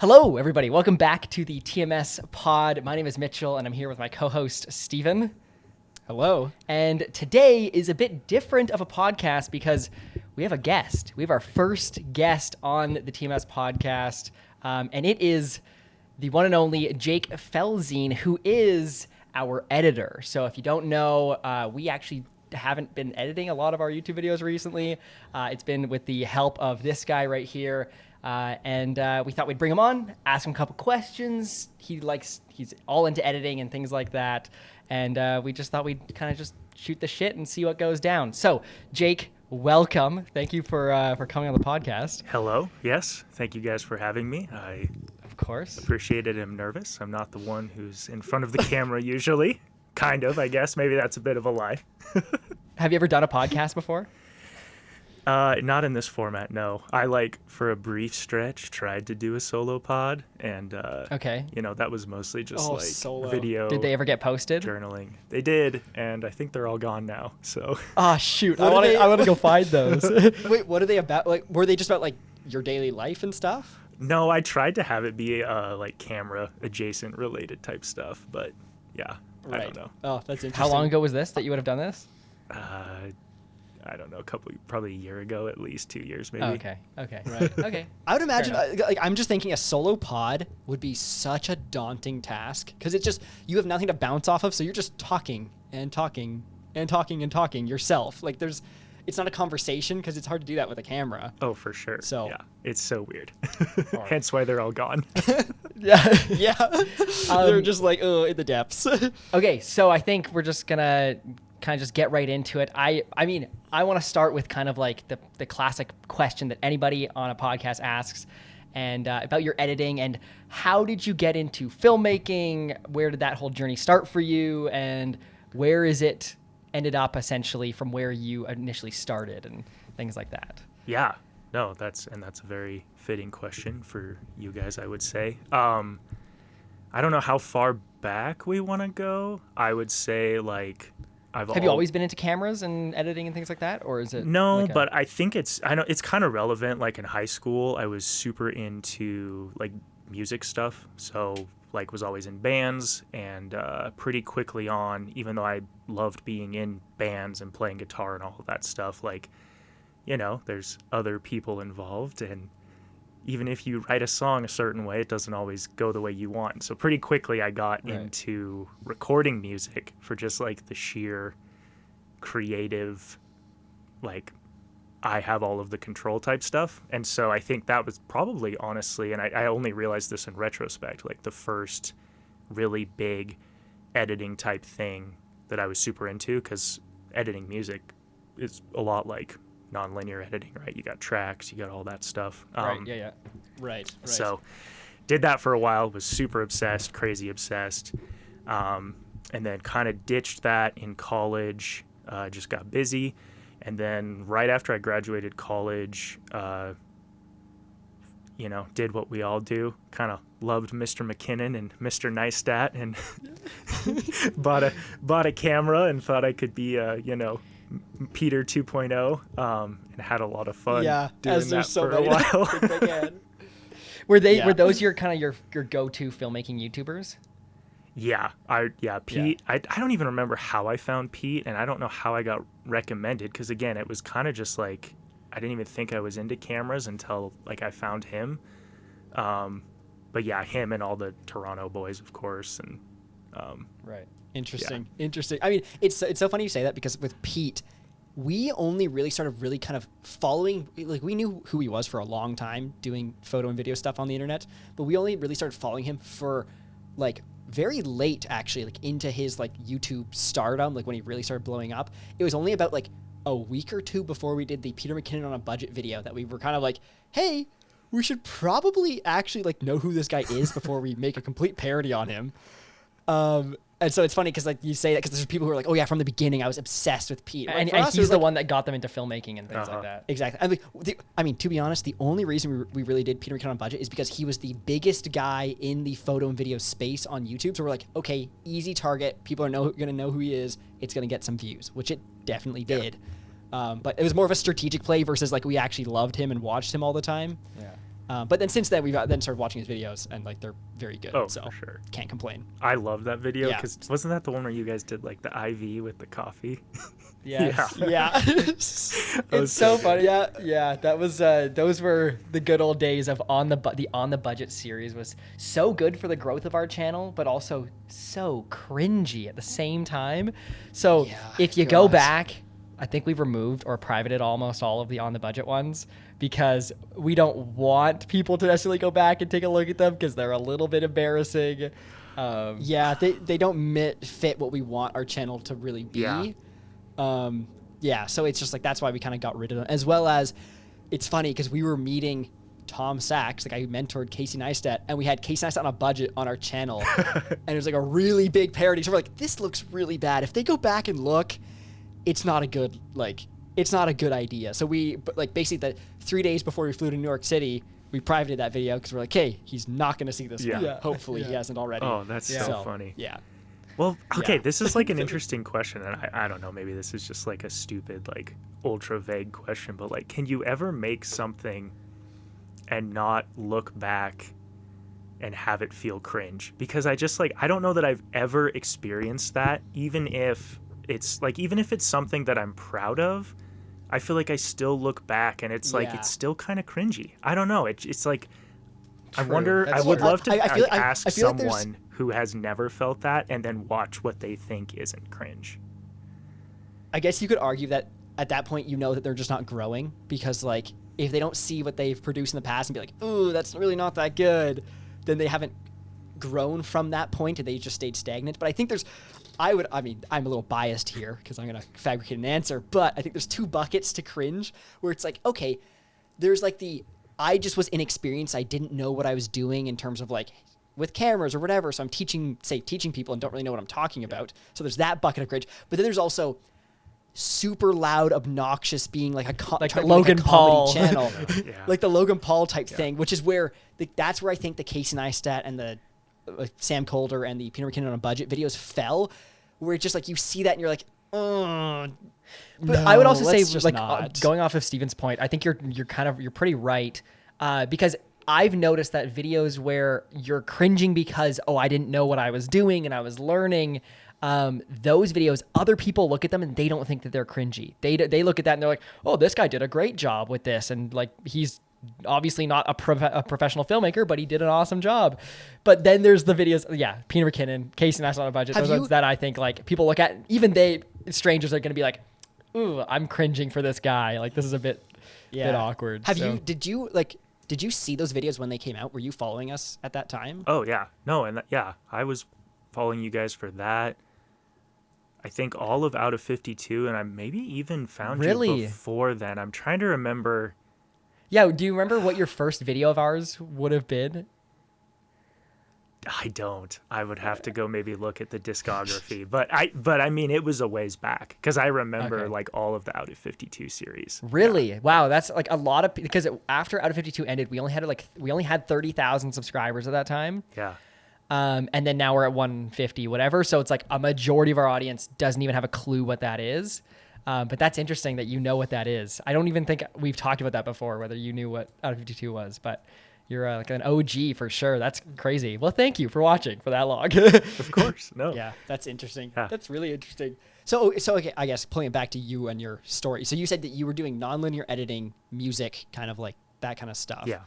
Hello, everybody. Welcome back to the TMS Pod. My name is Mitchell, and I'm here with my co-host, Steven. Hello. And today is a bit different of a podcast because we have a guest. We have our first guest on the TMS podcast, and it is the one and only Jake Felzien, who is our editor. So if you don't know, we actually haven't been editing a lot of our YouTube videos recently. It's been with the help of this guy right here. And we thought we'd bring him on, ask him a couple questions. He's all into editing and things like that. And we just thought we'd kind of just shoot the shit and see what goes down. So, Jake, welcome. Thank you for coming on the podcast. Hello. Yes. Thank you guys for having me. Of course. Appreciate it. I'm nervous. I'm not the one who's in front of the camera usually. Kind of, I guess. Maybe that's a bit of a lie. Have you ever done a podcast before? Not in this format, no. I for a brief stretch tried to do a solo pod, and okay, that was mostly just solo. video. Did they ever get posted? Journaling. They did, and I think they're all gone now. So. Ah, shoot! I want to go find those. Wait, what are they about? Were they just about your daily life and stuff? No, I tried to have it be camera adjacent related type stuff, but yeah, right. I don't know. Oh, that's interesting. How long ago was this that you would have done this? I don't know, probably a year ago, at least 2 years, maybe. Oh, okay. Right. Okay. I would imagine, I'm just thinking a solo pod would be such a daunting task because it's just, you have nothing to bounce off of. So you're just talking and talking and talking and talking yourself. It's not a conversation because it's hard to do that with a camera. Oh, for sure. So yeah, it's so weird. Hence why they're all gone. Yeah. They're just in the depths. Okay. So I think we're just going to kind of just get right into it. I mean, I want to start with kind of the classic question that anybody on a podcast asks, and about your editing and how did you get into filmmaking? Where did that whole journey start for you, and where is it ended up essentially from where you initially started and things like that? Yeah, no, that's a very fitting question for you guys, I would say. I don't know how far back we want to go. I would say Have you always been into cameras and editing and things like that, or is it? No, but I think it's kind of relevant. In high school, I was super into music stuff, so was always in bands, and pretty quickly on, even though I loved being in bands and playing guitar and all of that stuff, there's other people involved, and even if you write a song a certain way, it doesn't always go the way you want. So pretty quickly I got into recording music for just the sheer creative, I have all of the control type stuff. And so I think that was probably, honestly, and I only realized this in retrospect, the first really big editing type thing that I was super into, because editing music is a lot like non-linear editing, right? You got tracks, you got all that stuff. Right. Yeah. Right. So did that for a while, was super obsessed, crazy obsessed. And then kind of ditched that in college, just got busy. And then right after I graduated college, did what we all do, kind of loved Mr. McKinnon and Mr. Neistat, and bought a camera and thought I could be Peter 2.0, and had a lot of fun doing that for a while. Were those your kind of your go-to filmmaking YouTubers? Yeah, Pete. Yeah. I don't even remember how I found Pete, and I don't know how I got recommended, because again, it was kind of just I didn't even think I was into cameras until I found him. But yeah, him and all the Toronto boys, of course, and right. Interesting. I mean, it's so funny you say that, because with Pete, we only really started really kind of following, we knew who he was for a long time doing photo and video stuff on the internet, but we only really started following him for very late, actually, into his YouTube stardom, when he really started blowing up. It was only about a week or two before we did the Peter McKinnon on a budget video that we were kind of hey, we should probably actually know who this guy is before we make a complete parody on him. And so it's funny because you say that because there's people who are oh yeah, from the beginning I was obsessed with Pete. And he's the one that got them into filmmaking and things like that. Exactly. I mean, to be honest, the only reason we really did Peter McKinnon on budget is because he was the biggest guy in the photo and video space on YouTube. So we're okay, easy target. People are going to know who he is. It's going to get some views, which it definitely did. But it was more of a strategic play versus we actually loved him and watched him all the time. Yeah. But then since then, we've then started watching his videos, and like they're very good. Oh, so for sure. Can't complain. I love that video Yeah. because wasn't that the one where you guys did like the IV with the coffee? Yes. Yeah. It's so funny. Yeah. That was those were the good old days of the On the Budget series. Was so good for the growth of our channel, but also so cringy at the same time. So Yeah, if you go God. back, I think we've removed or privated almost all of the On the Budget ones because we don't want people to necessarily go back and take a look at them because they're a little bit embarrassing. Yeah, they don't fit what we want our channel to really be. Yeah. So it's just like that's why we kind of got rid of them. As well as, it's funny because we were meeting Tom Sachs, the guy who mentored Casey Neistat, and we had Casey Neistat on a budget on our channel, and it was like a really big parody. So we're like, this looks really bad. If they go back and look, it's not a good idea. So basically the 3 days before we flew to New York City, we privated that video because we're like, hey, he's not going to see this one. Yeah. Hopefully he hasn't already. Oh, that's so funny. Yeah. Well, okay, Yeah. this is like an interesting question, and I don't know, maybe this is just like a stupid, like ultra vague question, but like, can you ever make something and not look back and have it feel cringe? Because I don't know that I've ever experienced that, even if it's something that I'm proud of. I feel like I still look back and it's like, Yeah. it's still kind of cringy. I don't know. It's like, I True. wonder, That's I would true. love to I feel ask like there's- someone who has never felt that and then watch what they think isn't cringe. I guess you could argue that at that point, you know that they're just not growing because like if they don't see what they've produced in the past and be like, ooh, that's really not that good, then they haven't grown from that point and they just stayed stagnant. But I think I'm a little biased here because I'm going to fabricate an answer, but I think there's two buckets to cringe where it's like, okay, there's like I just was inexperienced. I didn't know what I was doing in terms of like with cameras or whatever. So I'm teaching people and don't really know what I'm talking about. So there's that bucket of cringe. But then there's also super loud, obnoxious, being like Like trying to be Logan like a comedy Paul. channel, Yeah. like the Logan Paul type thing, which is where that's where I think the Casey Neistat and the Sam Colder and the Peter McKinnon on a budget videos fell, where it's just like you see that and you're like, oh. But I would also say, let's just like, not. going off of Steven's point, I think you're pretty right, because I've noticed that videos where you're cringing because I didn't know what I was doing and I was learning. Those videos, other people look at them and they don't think that they're cringy. They look at that and they're like, oh, this guy did a great job with this, and like he's obviously not a professional filmmaker, but he did an awesome job. But then there's the videos, Peter McKinnon, Casey Neistat on a budget. Those ones that I think like people look at, even strangers are going to be like, ooh, I'm cringing for this guy. Like this is a bit awkward. Did you see those videos when they came out? Were you following us at that time? Oh yeah, no, and I was following you guys for that. I think all of Out of 52, and I maybe even found you before then. I'm trying to remember. Yeah, do you remember what your first video of ours would have been? I don't. I would have to go maybe look at the discography, but I mean it was a ways back because I remember like all of the Out of 52 series. Really? Yeah. Wow, that's like a lot of, because after Out of 52 ended, we only had 30,000 subscribers at that time. Yeah. And then now we're at 150, whatever. So it's like a majority of our audience doesn't even have a clue what that is. But that's interesting that you know what that is. I don't even think we've talked about that before, whether you knew what Out of 52 was, but you're like an OG for sure. That's crazy. Well, thank you for watching for that long. Of course. No. Yeah, that's interesting. Yeah. That's really interesting. So okay, I guess pulling it back to you and your story. So you said that you were doing nonlinear editing, music, kind of like that kind of stuff. Yeah.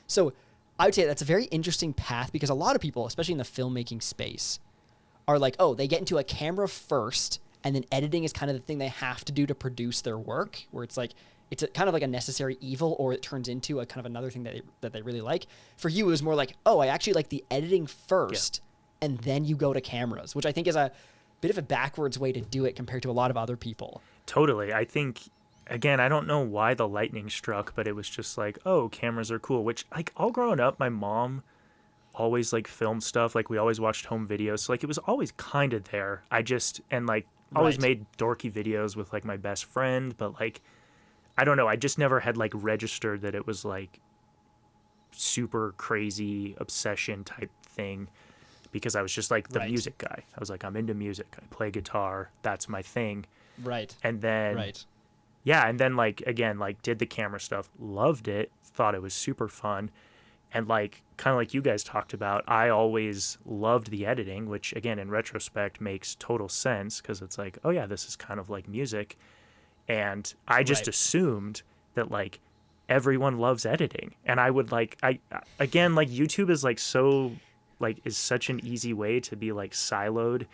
So I would say that's a very interesting path because a lot of people, especially in the filmmaking space, are like, oh, they get into a camera first and then editing is kind of the thing they have to do to produce their work, where it's like, it's kind of like a necessary evil, or it turns into a kind of another thing that they really like. For you, it was more like, oh, I actually like the editing first and then you go to cameras, which I think is a bit of a backwards way to do it compared to a lot of other people. Totally. I think, again, I don't know why the lightning struck, but it was just like, oh, cameras are cool, which like all growing up, my mom always like filmed stuff. Like we always watched home videos. So like it was always kind of there. Always made dorky videos with like my best friend, but like, I don't know. I just never had like registered that it was like super crazy obsession type thing because I was just like the music guy. I was like, I'm into music. I play guitar. That's my thing. Right. And then, and then like, again, like did the camera stuff, loved it, thought it was super fun. And like kind of like you guys talked about, I always loved the editing, which again in retrospect makes total sense because it's like, oh yeah, this is kind of like music. And I just assumed that like everyone loves editing. And I would like again like YouTube is like so like is such an easy way to be like siloed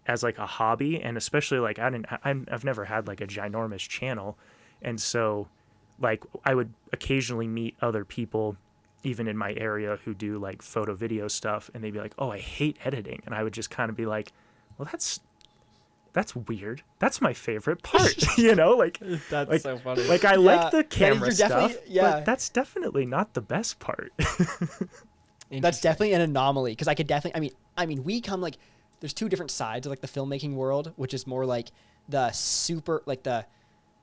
as like a hobby, and especially like I've never had like a ginormous channel, and so like I would occasionally meet other people even in my area who do like photo video stuff, and they'd be like, oh, I hate editing, and I would just kind of be like, well, that's weird, that's my favorite part. You know, like That's like, so funny. like I like the camera stuff, yeah. but that's definitely not the best part. That's definitely an anomaly because I could definitely. I mean, we come like there's two different sides of like the filmmaking world, which is more like the super like the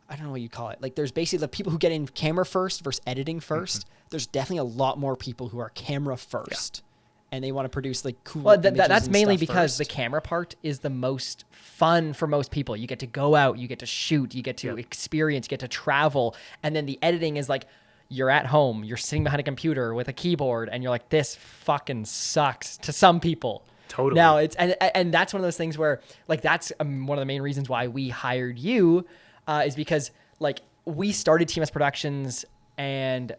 I don't know what you call it. Like there's basically the people who get in camera first versus editing first. There's definitely a lot more people who are camera first, and they want to produce like cool. Well, images that's and mainly stuff because first. the camera part is the most fun for most people. You get to go out, you get to shoot, you get to experience, you get to travel, and then the editing is like you're at home, you're sitting behind a computer with a keyboard, and you're like, this fucking sucks to some people. Totally. Now it's and that's one of those things where like that's one of the main reasons why we hired you is because like we started TMS Productions and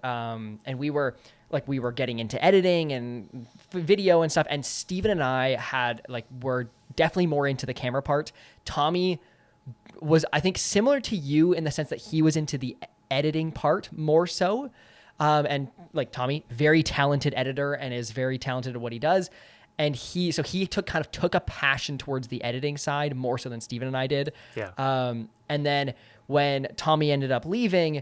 we were getting into editing and video and stuff, and Steven and I were definitely more into the camera part. Tommy was, I think, similar to you in the sense that he was into the editing part more so, and like Tommy, very talented editor and is very talented at what he does. And he took a passion towards the editing side more so than Steven and I did. Yeah. And then when Tommy ended up leaving,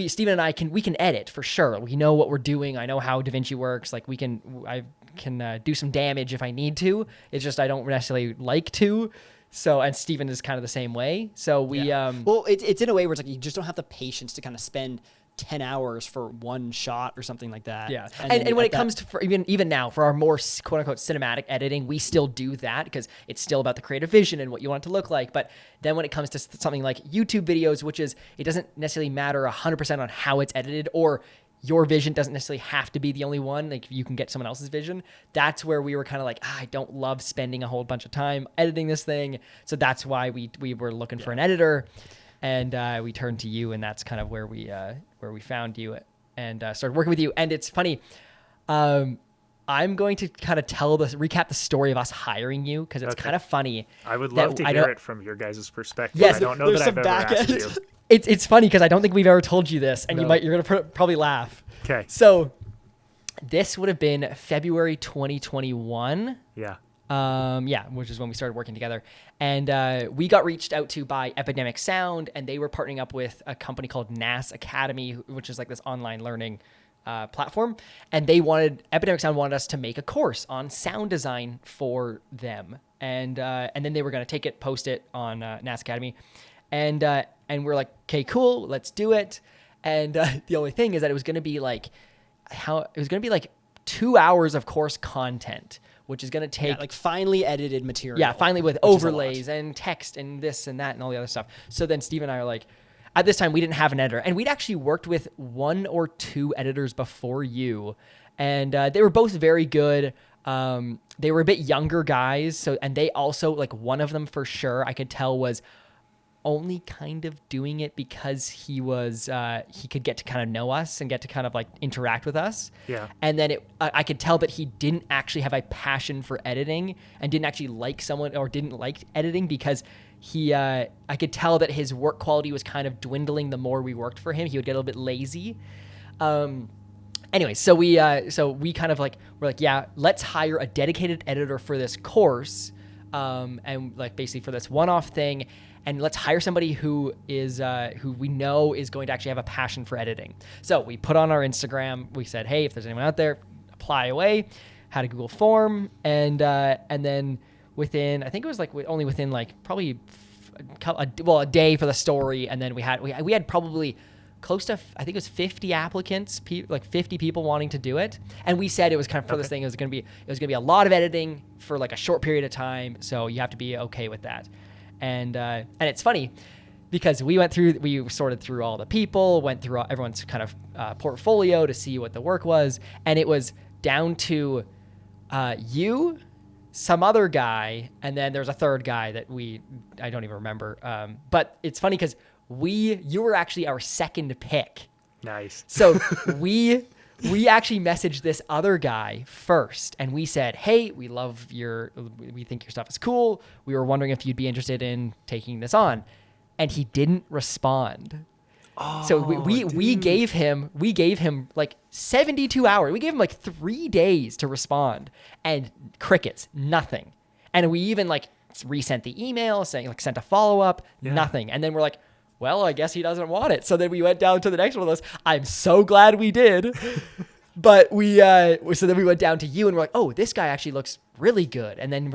Steven and I can edit for sure. We know what we're doing. I know how DaVinci works. Like I can do some damage if I need to. It's just I don't necessarily like to. So, and Steven is kind of the same way. So well, it's in a way where it's like you just don't have the patience to kind of spend 10 hours for one shot or something like that. Yeah. And when it comes to even now for our more quote unquote cinematic editing, we still do that because it's still about the creative vision and what you want it to look like. But then when it comes to something like YouTube videos, which is, it doesn't necessarily matter 100% on how it's edited, or your vision doesn't necessarily have to be the only one. Like you can get someone else's vision. That's where we were kind of like, I don't love spending a whole bunch of time editing this thing. So that's why we were looking for an editor. And we turned to you, and that's kind of where we found you and started working with you. And it's funny, I'm going to kind of recap the story of us hiring you because it's kind of funny. I would love to hear it from your guys' perspective. Yes, I don't know that I've ever asked you. It's funny because I don't think we've ever told you this, and you're gonna probably laugh. Okay. So this would have been February 2021. Yeah. Which is when we started working together. And we got reached out to by Epidemic Sound, and they were partnering up with a company called NAS Academy, which is like this online learning platform. And Epidemic Sound wanted us to make a course on sound design for them. And then they were going to take it, post it on NAS Academy. And we're like, okay, cool, let's do it. And the only thing is that it was going to be like 2 hours of course content, which is going to take like finely edited material. Yeah, finally with overlays and text and this and that and all the other stuff. So then Steve and I are like, at this time we didn't have an editor, and we'd actually worked with 1 or 2 editors before you, and they were both very good. They were a bit younger guys, and they also, like, one of them for sure I could tell was only kind of doing it because he could get to kind of know us and get to kind of like interact with us. Yeah. And then I could tell that he didn't actually have a passion for editing and didn't actually like someone or didn't like editing because I could tell that his work quality was kind of dwindling the more we worked for him. He would get a little bit lazy. Anyway, so we kind of like, we're like, yeah, let's hire a dedicated editor for this course. And like basically for this one-off thing. And let's hire somebody who we know is going to actually have a passion for editing. So we put on our Instagram, we said, hey, if there's anyone out there, apply away. Had a Google form, and then within, I think it was like only within like probably a day for the story, and then we had probably close to, I think it was 50 applicants, like 50 people wanting to do it. And we said it was kind of for this thing, it was going to be a lot of editing for like a short period of time. So you have to be okay with that. And it's funny, because we sorted through all the people, went through everyone's kind of portfolio to see what the work was, and it was down to you, some other guy, and then there's a third guy that I don't even remember. But it's funny because you were actually our second pick. Nice. So we actually messaged this other guy first, and we said, "Hey, we think your stuff is cool. We were wondering if you'd be interested in taking this on," and he didn't respond. Oh, so we gave him like 72 hours. We gave him like 3 days to respond, and crickets, nothing. And we even like resent the email saying like sent a follow up, nothing. And then we're like, well, I guess he doesn't want it. So then we went down to the next one of those. I'm so glad we did. But so then we went down to you and we're like, oh, this guy actually looks really good. And then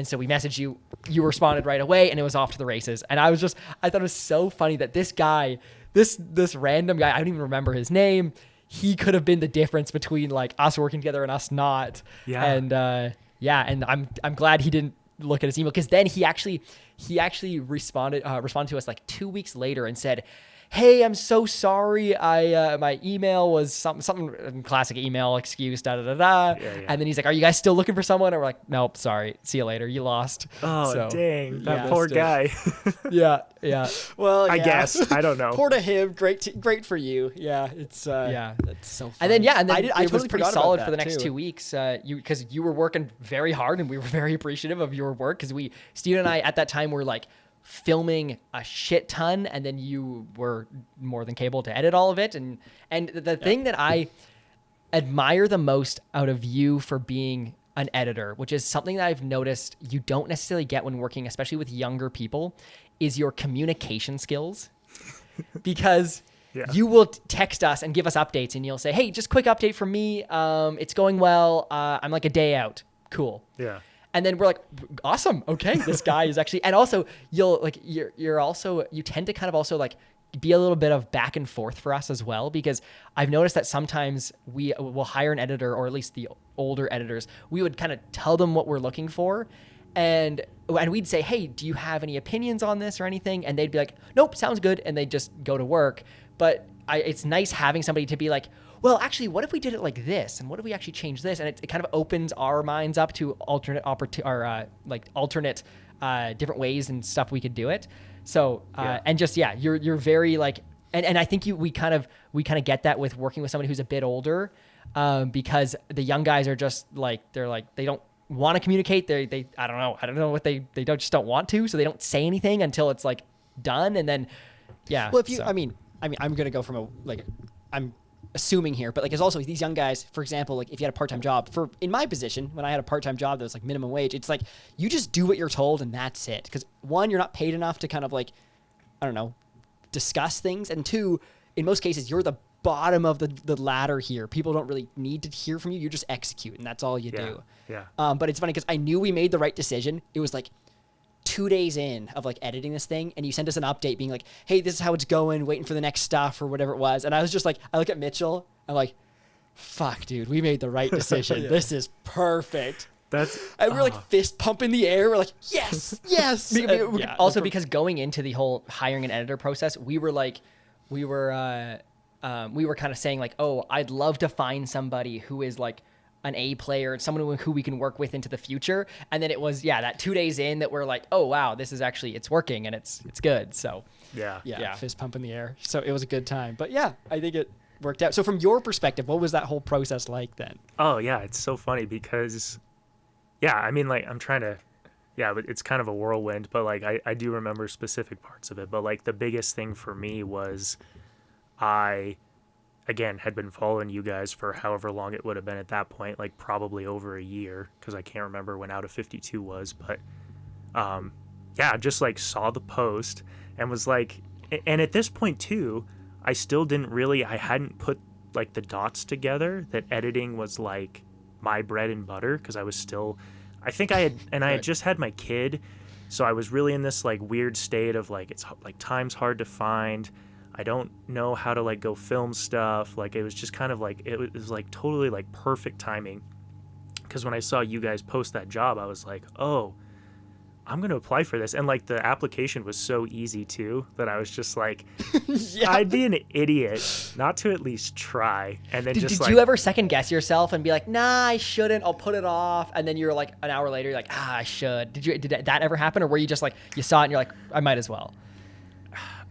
so we messaged you, you responded right away, and it was off to the races. And I thought it was so funny that this guy, this random guy, I don't even remember his name. He could have been the difference between like us working together and us not. Yeah. And and I'm glad he didn't look at his email, because then he actually responded to us like 2 weeks later and said, "Hey, I'm so sorry. My email was something classic email excuse, da da da da." Yeah. And then he's like, "Are you guys still looking for someone?" And we're like, "Nope, sorry. See you later. You lost." Oh, So, dang. That yeah. poor guy. Yeah. Well, I yeah. guess. I don't know. Poor to him. Great for you. Yeah, it's that's so funny. And then I it was totally pretty forgot about solid that for the next too. 2 weeks. Because you were working very hard, and we were very appreciative of your work, because Steven and I at that time were like filming a shit ton, and then you were more than capable to edit all of it. And the thing that I admire the most out of you for being an editor, which is something that I've noticed you don't necessarily get when working, especially with younger people, is your communication skills. Because you will text us and give us updates, and you'll say, "Hey, just quick update from me. It's going well. I'm like a day out. Cool." Yeah. And then we're like, "Awesome. Okay. This guy is actually," and also you tend to kind of also like be a little bit of back and forth for us as well, because I've noticed that sometimes we will hire an editor, or at least the older editors, we would kind of tell them what we're looking for. And we'd say, "Hey, do you have any opinions on this or anything?" And they'd be like, "Nope, sounds good." And they'd just go to work. But it's nice having somebody to be like, "Well, actually, what if we did it like this? And what if we actually change this?" And it kind of opens our minds up to alternate different ways and stuff we could do it. So, and just, you're very like, and I think we kind of get that with working with somebody who's a bit older, because the young guys are just like, they don't want to communicate. I don't know what they just don't want to. So they don't say anything until it's like done. And then, Well, I mean, I'm going to go from I'm assuming here, but like, it's also these young guys, for example, like if you had a part-time job in my position, when I had a part-time job that was like minimum wage, it's like, you just do what you're told and that's it. Because one, you're not paid enough to kind of like, I don't know, discuss things. And two, in most cases, you're the bottom of the ladder here. People don't really need to hear from you. You just execute, and that's all you do. Yeah. But it's funny because I knew we made the right decision. It was like 2 days in of like editing this thing, and you sent us an update being like, "Hey, this is how it's going, waiting for the next stuff," or whatever it was. And I was just like, I look at Mitchell, I'm like, "Fuck, dude, we made the right decision. This is perfect." And we're like fist pump in the air. We're like, yes. Also, because going into the whole hiring an editor process, we were kind of saying like, "Oh, I'd love to find somebody who is like an A player and someone who we can work with into the future." And then it was, that 2 days in that we're like, "Oh, wow, this is actually, it's working and it's good." So yeah, fist pump in the air. So it was a good time. But yeah, I think it worked out. So from your perspective, what was that whole process like then? Oh, yeah. It's so funny because, I mean, like, I'm trying to, but it's kind of a whirlwind, but like, I do remember specific parts of it. But like, the biggest thing for me was I, again, had been following you guys for however long it would have been at that point, like probably over a year, because I can't remember when Out of 52 was. But just like saw the post and was like, and at this point too, I hadn't put like the dots together that editing was like my bread and butter, because I had just had my kid, so I was really in this like weird state of like, it's like time's hard to find. I don't know how to like go film stuff. Like, it was just kind of like, it was like totally like perfect timing. Because when I saw you guys post that job, I was like, oh, I'm going to apply for this. And like the application was so easy too that I was just like, Yeah. I'd be an idiot not to at least try. And then Did you ever second guess yourself and be like, nah, I shouldn't, I'll put it off? And then you're like an hour later, you're like, I should. Did that ever happen? Or were you just like, you saw it and you're like, I might as well?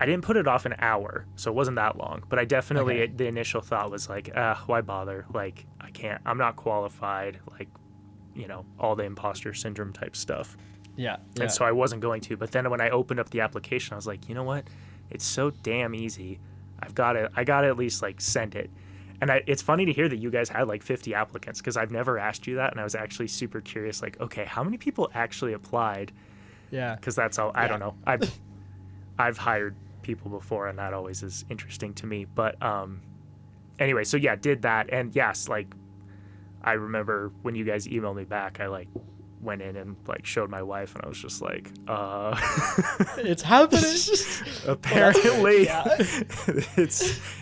I didn't put it off an hour, so it wasn't that long. But I definitely, Okay. the initial thought was like, why bother? Like, I'm not qualified. Like, all the imposter syndrome type stuff. Yeah. And so I wasn't going to. But then when I opened up the application, I was like, you know what? It's so damn easy. I got to at least like send it. And it's funny to hear that you guys had like 50 applicants because I've never asked you that. And I was actually super curious, like, okay, how many people actually applied? Yeah. Because that's all, I don't know. I've hired people before and that always is interesting to me. But anyway, so yeah, did that. And yes, like I remember when you guys emailed me back, I like went in and like showed my wife and I was just like, It's happening. apparently Yeah.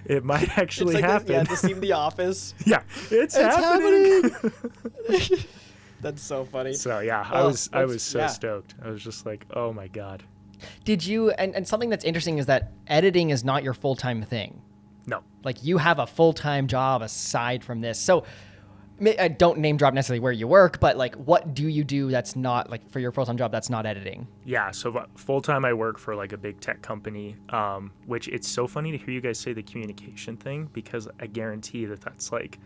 it might actually it's like happen. The scene in The Office. Yeah, it's happening. That's so funny. So yeah, Oh, I was so yeah. stoked. I was just like, oh my God. Did you, and something that's interesting is that editing is not your full-time thing. No. Like you have a full-time job aside from this. So I don't name drop necessarily where you work, but like what do you do that's not like for your full-time job that's not editing? Yeah, so full time I work for like a big tech company, which it's so funny to hear you guys say the communication thing because I guarantee that that's like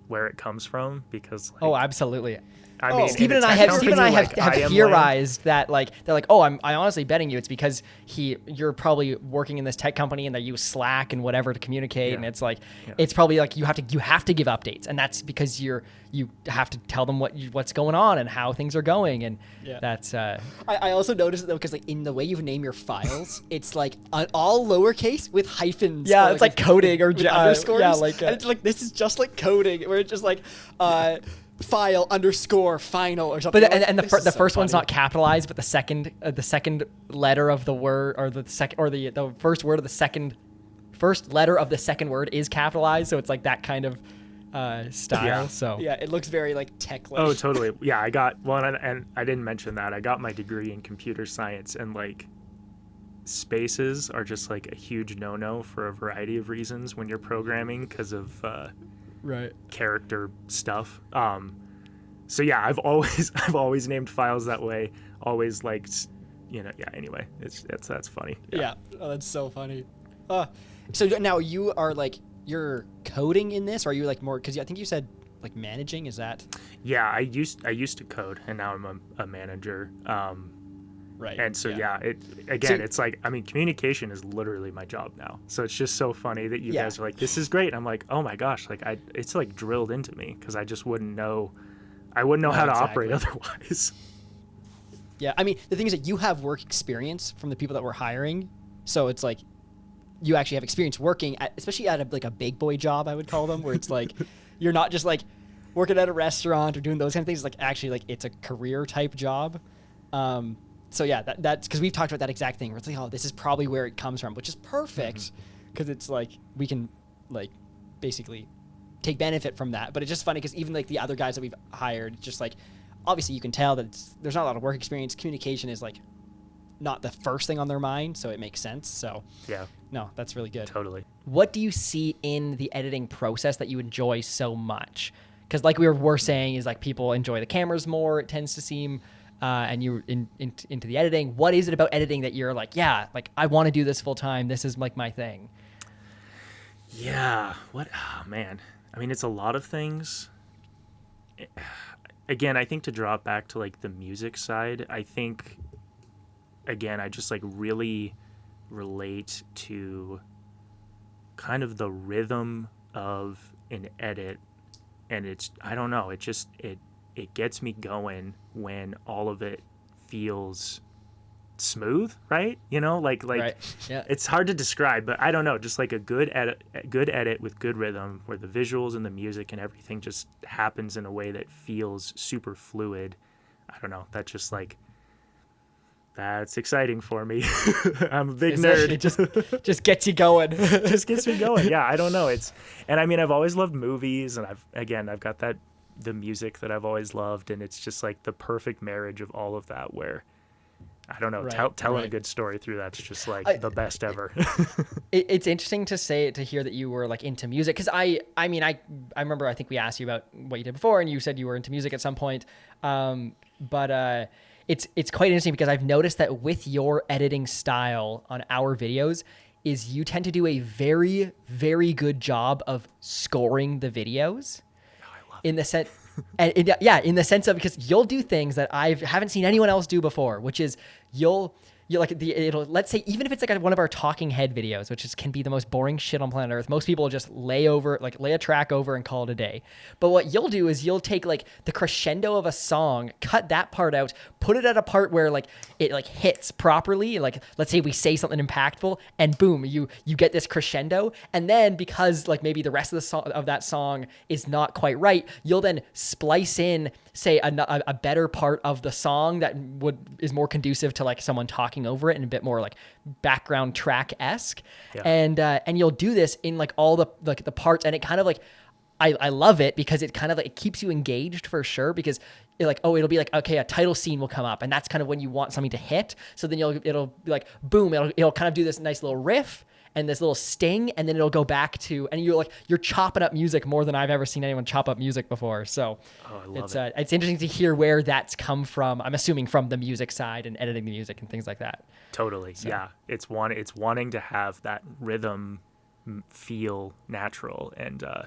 where it comes from because like, Oh, absolutely. I mean, Stephen in and a I tech have Stephen and I company have like IM theorized that like they're like, oh, I honestly betting you it's because you're probably working in this tech company and they use Slack and whatever to communicate, Yeah. and it's like Yeah. it's probably like you have to give updates, and that's because you have to tell them what's going on and how things are going, and Yeah. that's I also noticed it though because like in the way you name your files, it's like all lowercase with hyphens. Yeah, or, it's like coding or with yeah, underscores. like and it's like this is just like coding where it's just like file underscore final or something. But Like, and the, this the is so first one's funny. not capitalized, but the second letter of the word or the first word of the first letter of the second word is capitalized, so it's like that kind of style. Yeah. So Yeah, it looks very like tech. Oh, totally. Yeah, I got one, and I didn't mention that. I got my degree in computer science, and like spaces are just like a huge no-no for a variety of reasons when you're programming because of right. character stuff. So yeah, I've always named files that way. Always like, yeah. Anyway, that's funny. Yeah. Oh, that's so funny. So now you are like you're coding in this, or are you like more? Because I think you said like managing. Is that Yeah, I used to code, and now I'm a manager. right? And so yeah, it's like, I mean, communication is literally my job now. So it's just so funny that you Yeah. guys are like, this is great. And I'm like, oh my gosh, like it's like drilled into me because I just wouldn't know. I wouldn't know how to operate otherwise. Yeah, I mean, the thing is that you have work experience from the people that we're hiring, so it's like you actually have experience working, especially at a big boy job, I would call them, where it's like you're not just like working at a restaurant or doing those kind of things. It's like actually like it's a career type job. So yeah, that's because we've talked about that exact thing. Where it's like, oh, this is probably where it comes from, which is perfect because it's like we can like basically take benefit from that. But it's just funny because even like the other guys that we've hired, just like obviously you can tell that there's not a lot of work experience. Communication is like not the first thing on their mind, so it makes sense. So Yeah, no, that's really good. totally. What do you see in the editing process that you enjoy so much? Because like we were saying, is like people enjoy the cameras more. It tends to seem, and you're into the editing. What is it about editing that you're like, yeah, like I want to do this full time. This is like my thing. Yeah. What? Oh, man. I mean, it's a lot of things. Again, I think to draw it back to like the music side, I think, again, I just like really relate to kind of the rhythm of an edit. And it's, I don't know, it just, it gets me going when all of it feels smooth, right? You know, like Right. Yeah. it's hard to describe, but I don't know, just like a good edit with good rhythm where the visuals and the music and everything just happens in a way that feels super fluid. I don't know, that just like, that's exciting for me. I'm a big nerd. It just gets you going. Just gets me going. Yeah, I don't know. And I mean, I've always loved movies, and I've got the music that I've always loved, and it's just like the perfect marriage of all of that where I don't know, Right, telling a right. good story through that's just like the best ever. It's interesting to hear that you were like into music, because I remember, I think we asked you about what you did before, and you said you were into music at some point. But it's quite interesting because I've noticed that with your editing style on our videos is you tend to do a very, very good job of scoring the videos. In the sense, in the sense of, because you'll do things that I haven't seen anyone else do before, which is you'll let's say, even if it's like one of our talking head videos, which can be the most boring shit on planet Earth. Most people will just lay a track over and call it a day. But what you'll do is you'll take like the crescendo of a song, cut that part out, put it at a part where like it like hits properly. Like, let's say we say something impactful, and boom, you get this crescendo. And then because like maybe the rest of the song of that song is not quite right, you'll then splice in, say, a better part of the song that is more conducive to like someone talking over it and a bit more like background track-esque. Yeah. And you'll do this in like all the parts, and it kind of like I love it because it kind of like it keeps you engaged for sure, because it'll be like, okay, a title scene will come up, and that's kind of when you want something to hit. So then it'll be like boom, it'll kind of do this nice little riff and this little sting, and then it'll go back to, and you're chopping up music more than I've ever seen anyone chop up music before. So I love it. It's interesting to hear where that's come from. I'm assuming from the music side and editing the music and things like that. Totally. So. Yeah. It's wanting to have that rhythm feel natural. And, I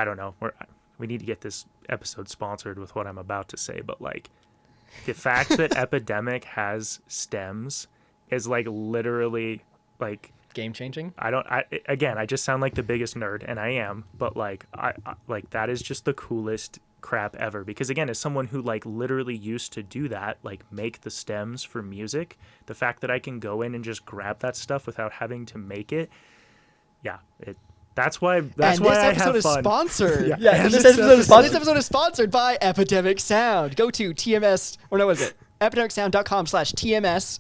don't know, we need to get this episode sponsored with what I'm about to say, but like the fact that Epidemic has stems is like literally like Game changing. I just sound like the biggest nerd, and I am, but like I like that is just the coolest crap ever, because again, as someone who like literally used to do that, like make the stems for music, the fact that I can go in and just grab that stuff without having to make it, that's why This I episode have is fun. sponsored. Yeah, This episode is sponsored by Epidemic Sound. Go to TMS, or no, what is it? epidemicsound.com/TMS.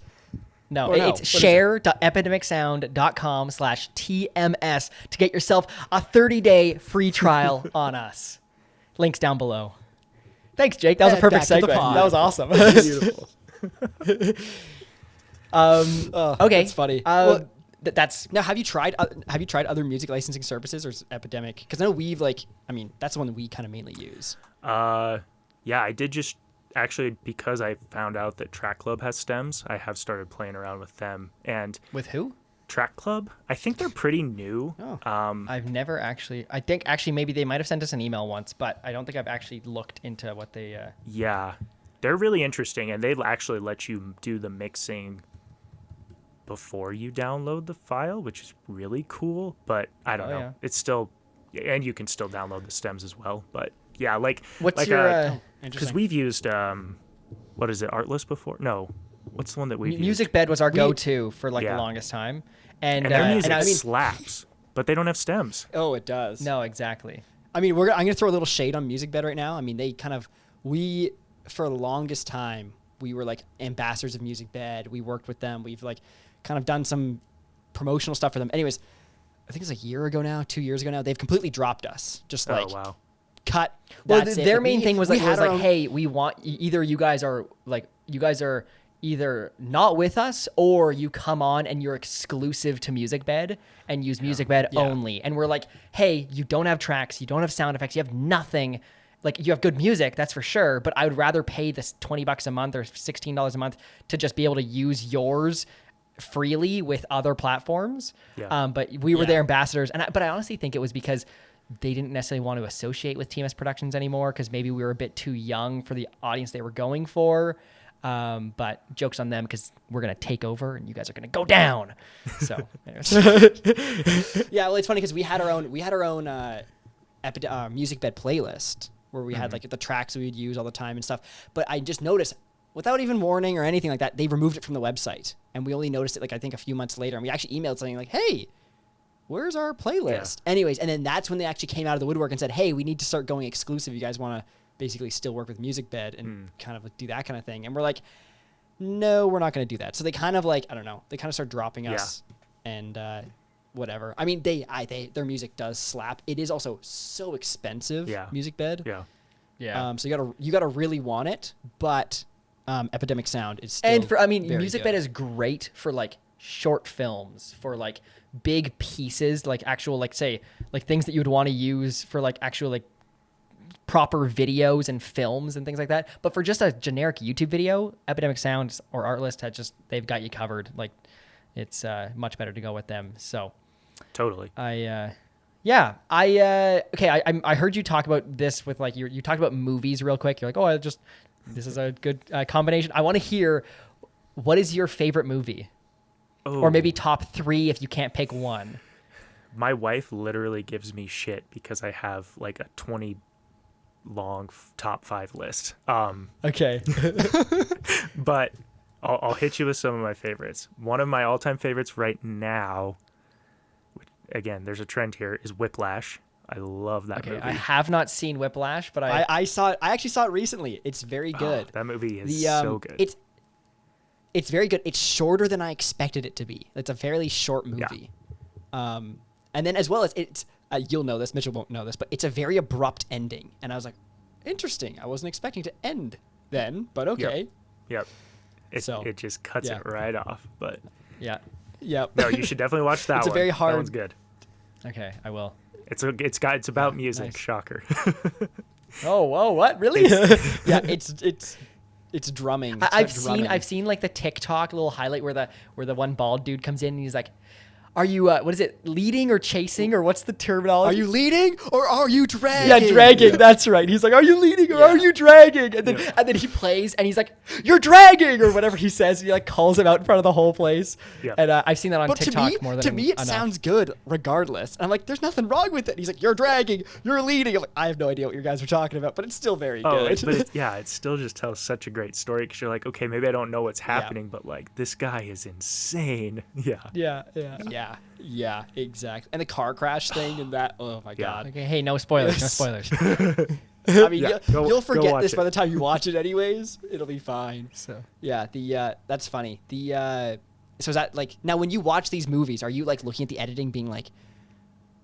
No, Or no, it's what is share.epidemicsound.com/TMS to get yourself a 30-day free trial on us. Links down below. Thanks, Jake. That was a perfect back to the segue. pod. That was awesome. Beautiful. Okay. That's funny. That's Now, have you tried other music licensing services, or is Epidemic? Because I know that's the one that we kind of mainly use. Yeah, I did just actually, because I found out that Track Club has stems, I have started playing around with them. And with who? Track Club, I think they're pretty new. Oh. I've never actually. I think actually maybe they might have sent us an email once, but I don't think I've actually looked into what they. Yeah, they're really interesting, and they actually let you do the mixing before you download the file, which is really cool. But I don't know. Yeah. It's still, and you can still download the stems as well. But yeah, What's like your because we've used what is it, Artlist before? No, what's the one that we've used? Music Bed was our go-to for like the longest time, and their music I mean, slaps, but they don't have stems. Oh, it does. no, exactly. I mean, I'm going to throw a little shade on Music Bed right now. I mean, for the longest time, we were like ambassadors of Music Bed. We worked with them. We've like kind of done some promotional stuff for them. Anyways, I think it's a year ago now, 2 years ago now. They've completely dropped us. Just like Oh wow. cut. Well, That's it. their Like, main thing was like, hey, hey, we want either you guys are either not with us, or you come on and you're exclusive to Music Bed and use Music Bed only. And we're like, hey, you don't have tracks, you don't have sound effects, you have nothing. Like, you have good music, that's for sure, but I would rather pay this $20 a month or $16 a month to just be able to use yours freely with other platforms. Yeah. But we were their ambassadors, but I honestly think it was because they didn't necessarily want to associate with TMS Productions anymore, because maybe we were a bit too young for the audience they were going for. But joke's on them, because we're going to take over and you guys are going to go down. So yeah, well, it's funny because we had our own Music Bed playlist where we had like the tracks we would use all the time and stuff. But I just noticed, without even warning or anything like that, they removed it from the website, and we only noticed it like I think a few months later, and we actually emailed something like, hey, where's our playlist? Yeah. Anyways, and then that's when they actually came out of the woodwork and said, hey, we need to start going exclusive. You guys want to basically still work with Music Bed and kind of like do that kind of thing. And we're like, no, we're not going to do that. So they kind of like, I don't know, they kind of start dropping us and whatever. I mean, their music does slap. It is also so expensive, Music Bed. Yeah. yeah. So you gotta really want it, but Epidemic Sound is still And for, I mean, very MusicBed good. is great for like short films, for like big pieces, like actual, like say, like things that you would want to use for like actual like proper videos and films and things like that. But for just a generic YouTube video, Epidemic Sound or Artlist they've got you covered. Like it's much better to go with them. So Totally. I heard you talk about this with like you talked about movies real quick. You're like, this is a good combination. I want to hear, what is your favorite movie? Or maybe top 3 if you can't pick one. My wife literally gives me shit because I have like a 20 long top 5 list. Okay. But I'll hit you with some of my favorites. One of my all-time favorites right now, which, again, there's a trend here, is Whiplash. I love that movie. I have not seen Whiplash, but I saw it. I actually saw it recently. It's very good. That movie is so good. It's very good. It's shorter than I expected it to be. It's a fairly short movie. Yeah. And then as well as it's, you'll know this, Mitchell won't know this, but it's a very abrupt ending. And I was like, interesting. I wasn't expecting to end then, but okay. Yep. It just cuts it right off. But yeah. Yep. No, you should definitely watch that one. It's a very hard. That one's good. Okay, I will. It's about music. Nice. Shocker. Oh, whoa, what? Really? Yeah, it's drumming. I've seen like the TikTok little highlight where the one bald dude comes in and he's like, "Are you what is it, leading or chasing, or what's the terminology? Are you leading or are you dragging?" Yeah, dragging. That's right. He's like, "Are you leading or are you dragging?" And then he plays and he's like, "You're dragging," or whatever he says. And he like calls him out in front of the whole place. Yeah. And I've seen that on TikTok more than to me it enough. sounds good regardless. And I'm like, there's nothing wrong with it. And he's like, "You're dragging, you're leading." I'm like, I have no idea what you guys are talking about, but it's still very good. It still just tells such a great story because you're like, okay, maybe I don't know what's happening, but like this guy is insane. Yeah. Yeah, exactly. And the car crash thing and that. Oh my god. Okay, hey, no spoilers. No spoilers. I mean, go you'll forget watch this it. by the time you watch it, anyways. It'll be fine. So Yeah. That's funny. So is that like now when you watch these movies, are you like looking at the editing, being like,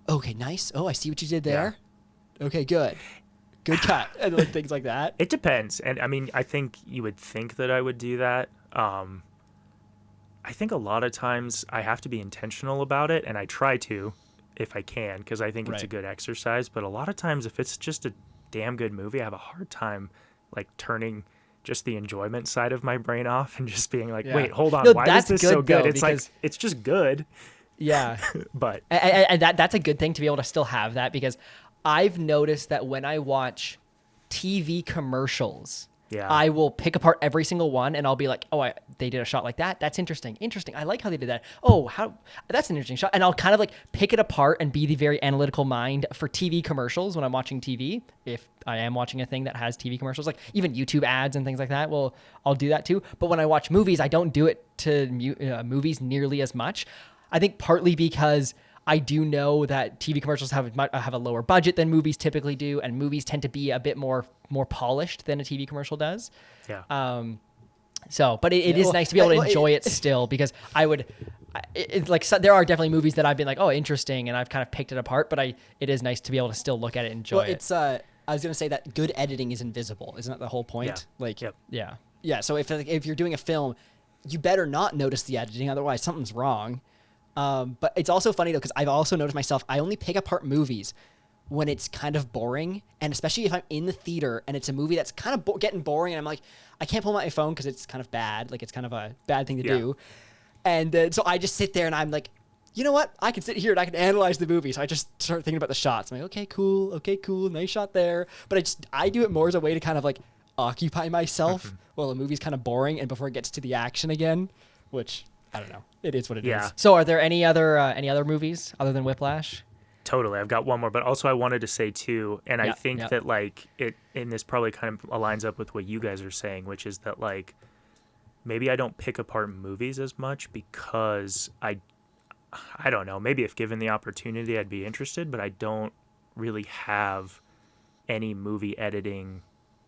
okay, nice. Oh, I see what you did there. Yeah. Okay, good cut, and like things like that. It depends, and I mean, I think you would think that I would do that. I think a lot of times I have to be intentional about it, and I try to, if I can, because I think it's a good exercise. But a lot of times, if it's just a damn good movie, I have a hard time like turning just the enjoyment side of my brain off and just being like, wait, hold on, why is this so good? It's like, it's just good. Yeah. But and that's a good thing to be able to still have that, because I've noticed that when I watch TV commercials, I will pick apart every single one and I'll be like, oh, they did a shot like that. That's interesting. I like how they did that. Oh, that's an interesting shot. And I'll kind of like pick it apart and be the very analytical mind for TV commercials when I'm watching TV. If I am watching a thing that has TV commercials, like even YouTube ads and things like that, well, I'll do that too. But when I watch movies, I don't do it to movies nearly as much. I think partly because I do know that TV commercials have a lower budget than movies typically do, and movies tend to be a bit more polished than a TV commercial does. Yeah. But it is nice to be able to enjoy it still, because there are definitely movies that I've been like, oh, interesting, and I've kind of picked it apart, but it is nice to be able to still look at it and enjoy it. I was going to say that good editing is invisible. Isn't that the whole point? Yeah. Yeah. So if you're doing a film, you better not notice the editing, otherwise something's wrong. But it's also funny, though, because I've also noticed myself, I only pick apart movies when it's kind of boring. And especially if I'm in the theater and it's a movie that's kind of getting boring, and I'm like, I can't pull out my phone because it's kind of bad. Like, it's kind of a bad thing to do. And so I just sit there and I'm like, you know what? I can sit here and I can analyze the movie. So I just start thinking about the shots. I'm like, okay, cool. Nice shot there. But I do it more as a way to kind of like occupy myself while the movie's kind of boring and before it gets to the action again, which I don't know. It is what it is. So are there any other movies other than Whiplash? Totally. I've got one more, but also I wanted to say too, and I think that like and this probably kind of aligns up with what you guys are saying, which is that like maybe I don't pick apart movies as much because I don't know, maybe if given the opportunity I'd be interested, but I don't really have any movie editing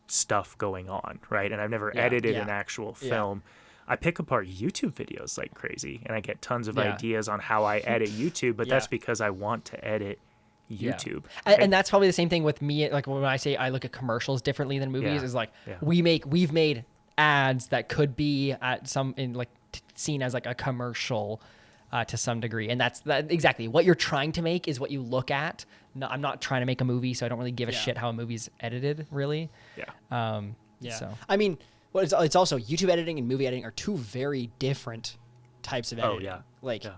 stuff going on, right? And I've never edited an actual film. I pick apart YouTube videos like crazy, and I get tons of ideas on how I edit YouTube, but that's because I want to edit YouTube. And that's probably the same thing with me. Like when I say I look at commercials differently than movies, is like we've made ads that could be at some in like seen as like a commercial to some degree. And that's exactly what you're trying to make is what you look at. No, I'm not trying to make a movie, so I don't really give a shit how a movie's edited, really. Yeah. So I mean, well, it's also YouTube editing and movie editing are two very different types of editing. Oh, yeah. Like, Yeah.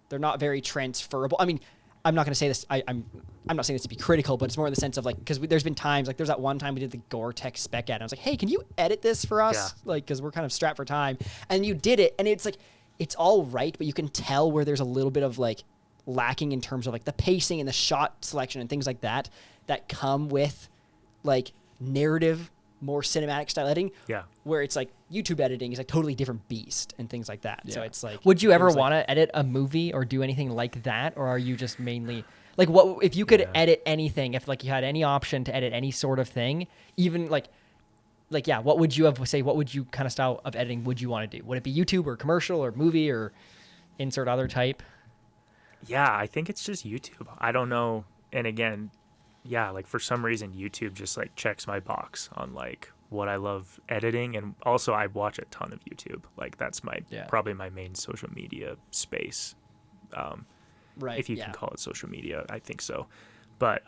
they're not very transferable. I mean, I'm not going to say this. I'm not saying this to be critical, but it's more in the sense of like, because there's been times, like there's that one time we did the Gore-Tex spec ad. And I was like, hey, can you edit this for us? Yeah. Like, because we're kind of strapped for time. And you did it. And it's like, it's all right, but you can tell where there's a little bit of like lacking in terms of like the pacing and the shot selection and things like that come with like narrative, more cinematic style editing. Yeah. Where it's like YouTube editing is a totally different beast and things like that. So it's like, would you ever there's, like- want to edit a movie or do anything like that, or are you just mainly like what if you could edit anything? If like you had any option to edit any sort of thing, even like yeah, what would you have say? What would you kind of style of editing would you want to do? Would it be YouTube or commercial or movie or insert other type? Yeah, I think it's just YouTube. I don't know. And again, yeah, like for some reason YouTube just like checks my box on like what I love editing, and also I watch a ton of YouTube. Like that's my probably my main social media space. right. If you can call it social media, I think so. But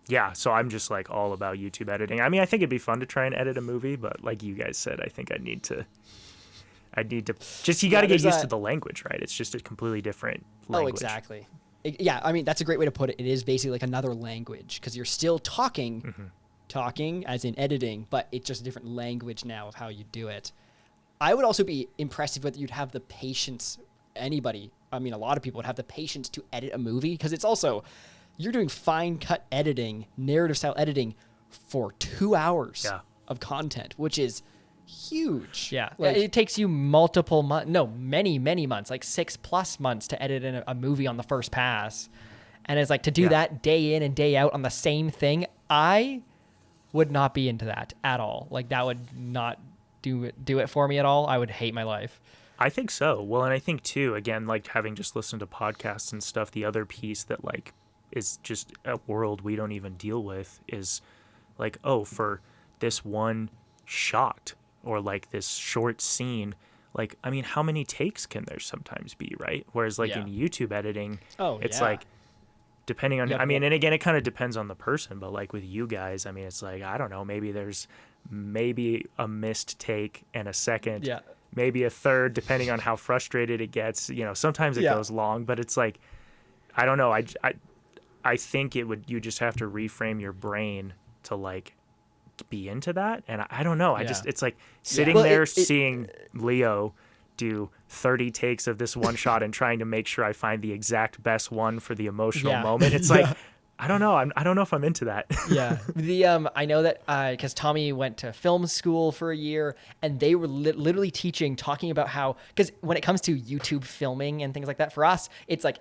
yeah, so I'm just like all about YouTube editing. I mean, I think it'd be fun to try and edit a movie, but like you guys said, I think I need to just, you got to get used to the language, right? It's just a completely different language. Oh, exactly. Yeah, I mean, that's a great way to put it. It is basically like another language because you're still talking as in editing, but it's just a different language now of how you do it. I would also be impressed whether you'd have the patience, a lot of people would have the patience to edit a movie because it's also, you're doing fine cut editing, narrative style editing for 2 hours of content, which is huge. Yeah. Like, it takes you multiple months, many months, like 6+ months to edit in a movie on the first pass. And it's like to do that day in and day out on the same thing. I would not be into that at all. Like that would not do it for me at all. I would hate my life. I think so. Well, and I think too, again, like having just listened to podcasts and stuff, the other piece that like is just a world we don't even deal with is like, oh, for this one shot or like this short scene, like, I mean, how many takes can there sometimes be, right? Whereas like in YouTube editing, it's like, depending on, I mean, and again, it kind of depends on the person, but like with you guys, I mean, it's like, I don't know, maybe there's a missed take and a second, maybe a third, depending on how frustrated it gets. You know, sometimes it goes long, but it's like, I don't know. I think you just have to reframe your brain to like be into that. And I don't know. It's like sitting there seeing Leo do 30 takes of this one shot and trying to make sure I find the exact best one for the emotional moment. It's like, I don't know. I don't know if I'm into that. I know that because Tommy went to film school for a year, and they were literally talking about how, because when it comes to YouTube filming and things like that, for us, it's like,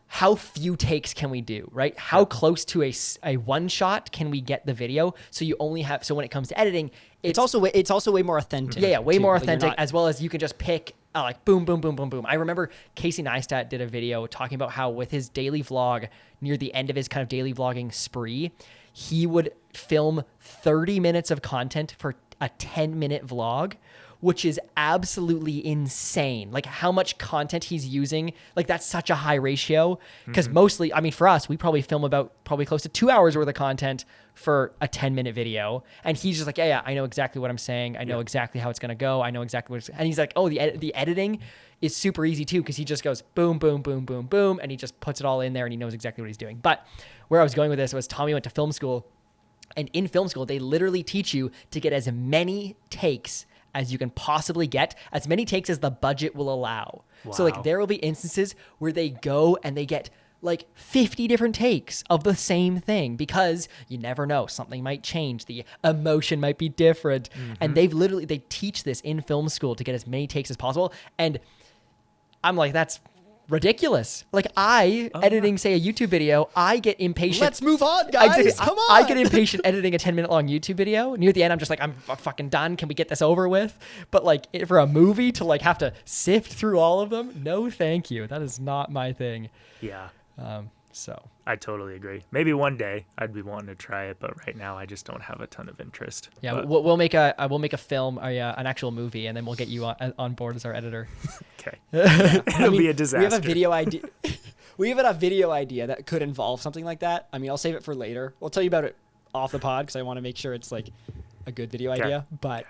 how few takes can we do, right? How close to a one shot can we get the video? So you only have, so when it comes to editing, it's also way more authentic. Yeah, way more authentic, as well as you can just pick like boom, boom, boom, boom, boom. I remember Casey Neistat did a video talking about how with his daily vlog, near the end of his kind of daily vlogging spree, he would film 30 minutes of content for a 10-minute vlog, which is absolutely insane. Like how much content he's using, like that's such a high ratio. Because mostly, I mean, for us, we probably film probably close to 2 hours worth of content for a 10-minute video. And he's just like, yeah, I know exactly what I'm saying. I know exactly how it's going to go. I know exactly and he's like, oh, the editing is super easy too. Cause he just goes boom, boom, boom, boom, boom. And he just puts it all in there and he knows exactly what he's doing. But where I was going with this was Tommy went to film school, and in film school, they literally teach you to get as many takes as you can possibly get, as many takes as the budget will allow. Wow. So like there will be instances where they go and they get like 50 different takes of the same thing, because you never know, something might change, the emotion might be different. And they teach this in film school to get as many takes as possible. And I'm like, that's ridiculous. Like editing, say, a YouTube video, I get impatient. Let's move on, guys. Come on. I get impatient editing a 10-minute long YouTube video. Near the end, I'm just like, I'm fucking done. Can we get this over with? But like for a movie to like have to sift through all of them, no, thank you. That is not my thing. Yeah. So I totally agree. Maybe one day I'd be wanting to try it, but right now I just don't have a ton of interest. yeah, But, we'll make a film, an actual movie, and then we'll get you on board as our editor. okay. I It'll mean, be a disaster. We have a video idea. We have a video idea that could involve something like that. I mean, I'll save it for later. We'll tell you about it off the pod because I want to make sure it's like a good video idea. But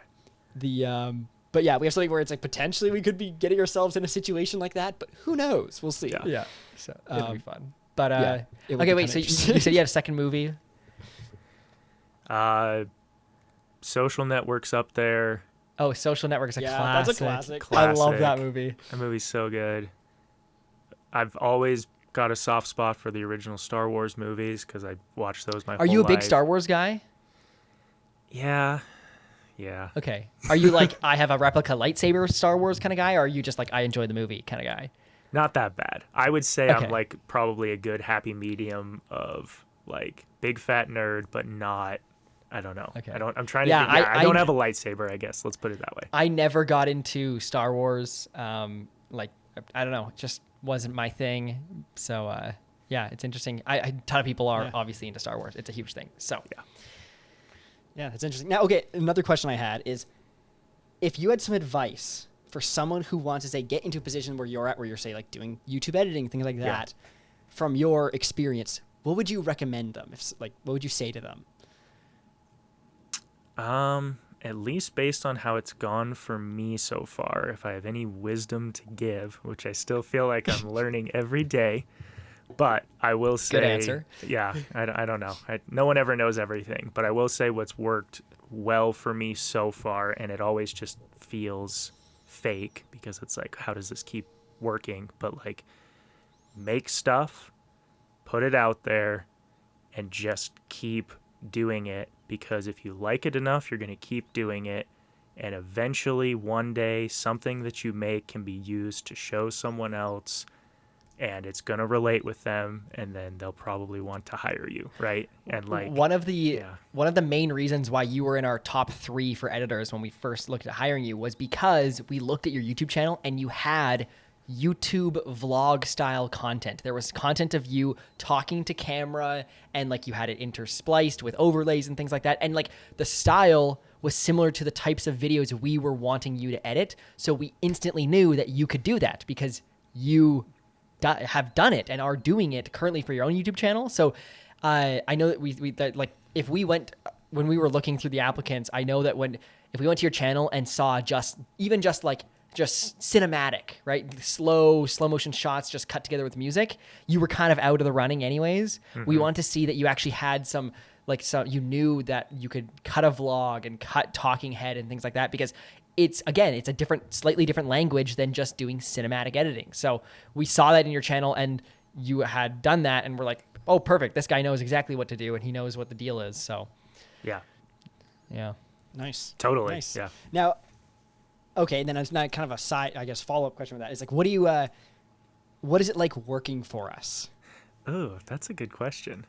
but yeah, we have something where it's like potentially we could be getting ourselves in a situation like that, but who knows? We'll see. Yeah, so it'll be fun. But it would okay, be wait. kinda So you interesting. said you had a second movie? Social Network's up there. Oh, Social Network is a Yeah, classic. that's a classic. I love that Classic. movie. That movie's so good. I've always got a soft spot for the original Star Wars movies because I watched those my whole Are you a big life. Star Wars guy? Yeah. Okay. Are you like I have a replica lightsaber Star Wars kind of guy, or are you just like I enjoy the movie kind of guy? Not that bad. I would say Okay. I'm like probably a good happy medium of like big fat nerd, but not. I don't know. Okay. I'm trying to. Yeah, think, I don't I- have a lightsaber. I guess let's put it that way. I never got into Star Wars. Like I don't know, it just wasn't my thing. So yeah, it's interesting. A ton of people are Yeah. obviously into Star Wars. It's a huge thing. So Yeah, that's interesting. Now, okay, another question I had is, if you had some advice for someone who wants to say get into a position where you're at, where you're say like doing YouTube editing, things like that, from your experience, what would you recommend them? What would you say to them? At least based on how it's gone for me so far, if I have any wisdom to give, which I still feel like I'm learning every day, but I will say, Good answer. Yeah, I don't know. No one ever knows everything, but I will say what's worked well for me so far, and it always just feels fake because it's like, how does this keep working? But like, make stuff, put it out there, and just keep doing it, because if you like it enough, you're going to keep doing it, and eventually one day something that you make can be used to show someone else, and it's going to relate with them, and then they'll probably want to hire you, right? And like one of the main reasons why you were in our top 3 for editors when we first looked at hiring you was because we looked at your YouTube channel and you had YouTube vlog style content. There was content of you talking to camera, and like you had it interspliced with overlays and things like that. And like the style was similar to the types of videos we were wanting you to edit. So we instantly knew that you could do that because you have done it and are doing it currently for your own YouTube channel. So I know that like if we went, when we were looking through the applicants, I know that if we went to your channel and saw just cinematic, right? Slow motion shots just cut together with music, you were kind of out of the running anyways. Mm-hmm. We want to see that you actually had some you knew that you could cut a vlog and cut talking head and things like that, because it's a slightly different language than just doing cinematic editing. So we saw that in your channel and you had done that, and we're like, oh, perfect. This guy knows exactly what to do and he knows what the deal is. So yeah. Nice. Totally. Nice. Yeah. Now, okay, and then it's not kind of a side, I guess, follow-up question with that. It's like, what is it like working for us? Oh, that's a good question.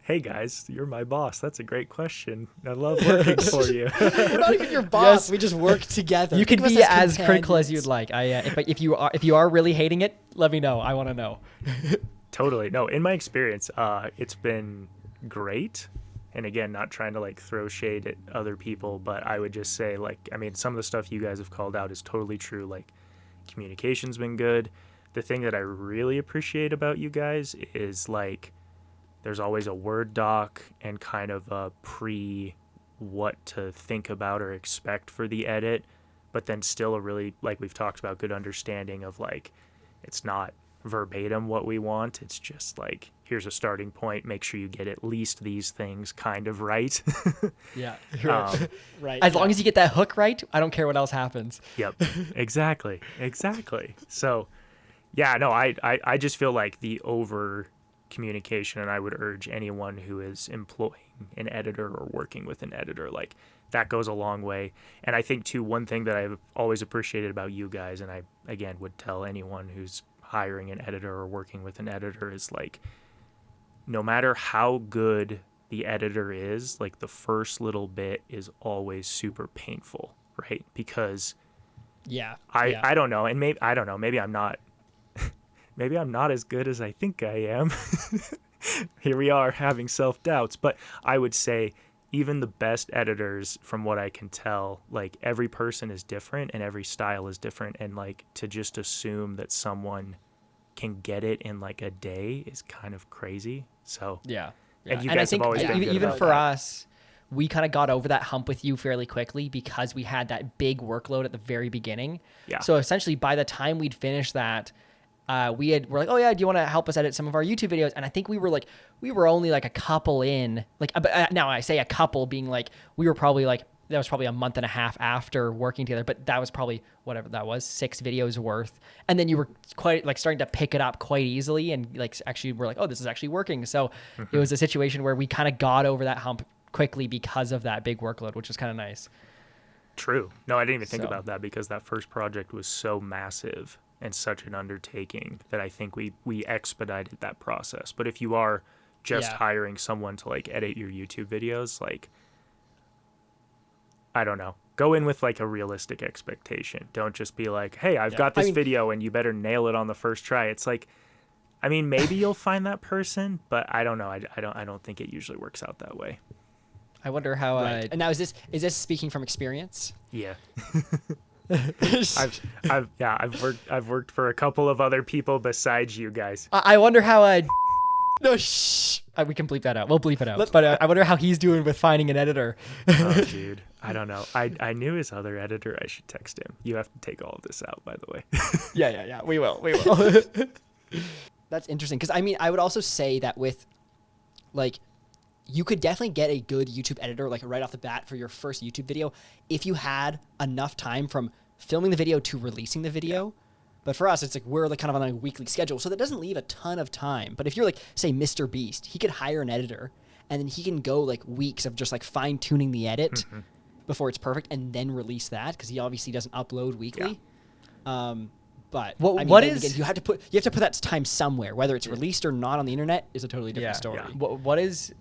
Hey guys, you're my boss. That's a great question. I love working for you. We're not even your boss. We just work together. You can Think of be us as critical as companions. you'd like. If you are really hating it, let me know. I want to know. Totally. No, in my experience, it's been great. And again, not trying to like throw shade at other people, but I would just say some of the stuff you guys have called out is totally true. Like, communication's been good. The thing that I really appreciate about you guys is like, there's always a Word doc and kind of a what to think about or expect for the edit, but then still a really, like we've talked about, good understanding of like, it's not verbatim what we want. It's just like, here's a starting point. Make sure you get at least these things kind of right. Yeah. Right. As long as you get that hook right, I don't care what else happens. Yep. Exactly. So yeah, no, I just feel like the over communication, and I would urge anyone who is employing an editor or working with an editor, like, that goes a long way. And I think too, one thing that I've always appreciated about you guys, and I again would tell anyone who's hiring an editor or working with an editor, is like, no matter how good the editor is, like, the first little bit is always super painful, right? Because yeah, I don't know, and maybe I'm not maybe I'm not as good as I think I am. Here we are having self-doubts. But I would say even the best editors, from what I can tell, like every person is different and every style is different. And like to just assume that someone can get it in like a day is kind of crazy. So Yeah. And you I guys think have always been good even about for that. us, we kind of got over that hump with you fairly quickly because we had that big workload at the very beginning. Yeah. So essentially, by the time we'd finished that, we're like, oh yeah, do you want to help us edit some of our YouTube videos? And I think we were only like a couple in, like, but now I say a couple being like, we were probably like, that was probably a month and a half after working together, but that was probably whatever that was, 6 videos worth. And then you were quite like starting to pick it up quite easily. And like, actually we're like, oh, this is actually working. So it was a situation where we kind of got over that hump quickly because of that big workload, which was kind of nice. True. No, I didn't even think So- about that because that first project was so massive and such an undertaking that I think we expedited that process. But if you are just Yeah. hiring someone to like edit your YouTube videos, like, I don't know, go in with like a realistic expectation. Don't just be like, hey, I've got this video and you better nail it on the first try. It's like, I mean, maybe you'll find that person, but I don't know. I don't think it usually works out that way. I wonder how, Right. And now is this speaking from experience? Yeah. I've worked for a couple of other people besides you guys. I wonder how, no, shh. We can bleep that out. We'll bleep it out. But I wonder how he's doing with finding an editor. Oh, dude. I don't know. I knew his other editor. I should text him. You have to take all of this out, by the way. Yeah. We will. That's interesting because I mean I would also say that with like you could definitely get a good YouTube editor like right off the bat for your first YouTube video if you had enough time from filming the video to releasing the video. But for us, it's like we're like kind of on a weekly schedule, so that doesn't leave a ton of time. But if you're like, say, Mr. Beast, he could hire an editor, and then he can go like weeks of just like fine tuning the edit before it's perfect, and then release that because he obviously doesn't upload weekly. But What- I mean, what then is- again, you have to put that time somewhere, whether it's released or not on the internet is a totally different story. Yeah. What is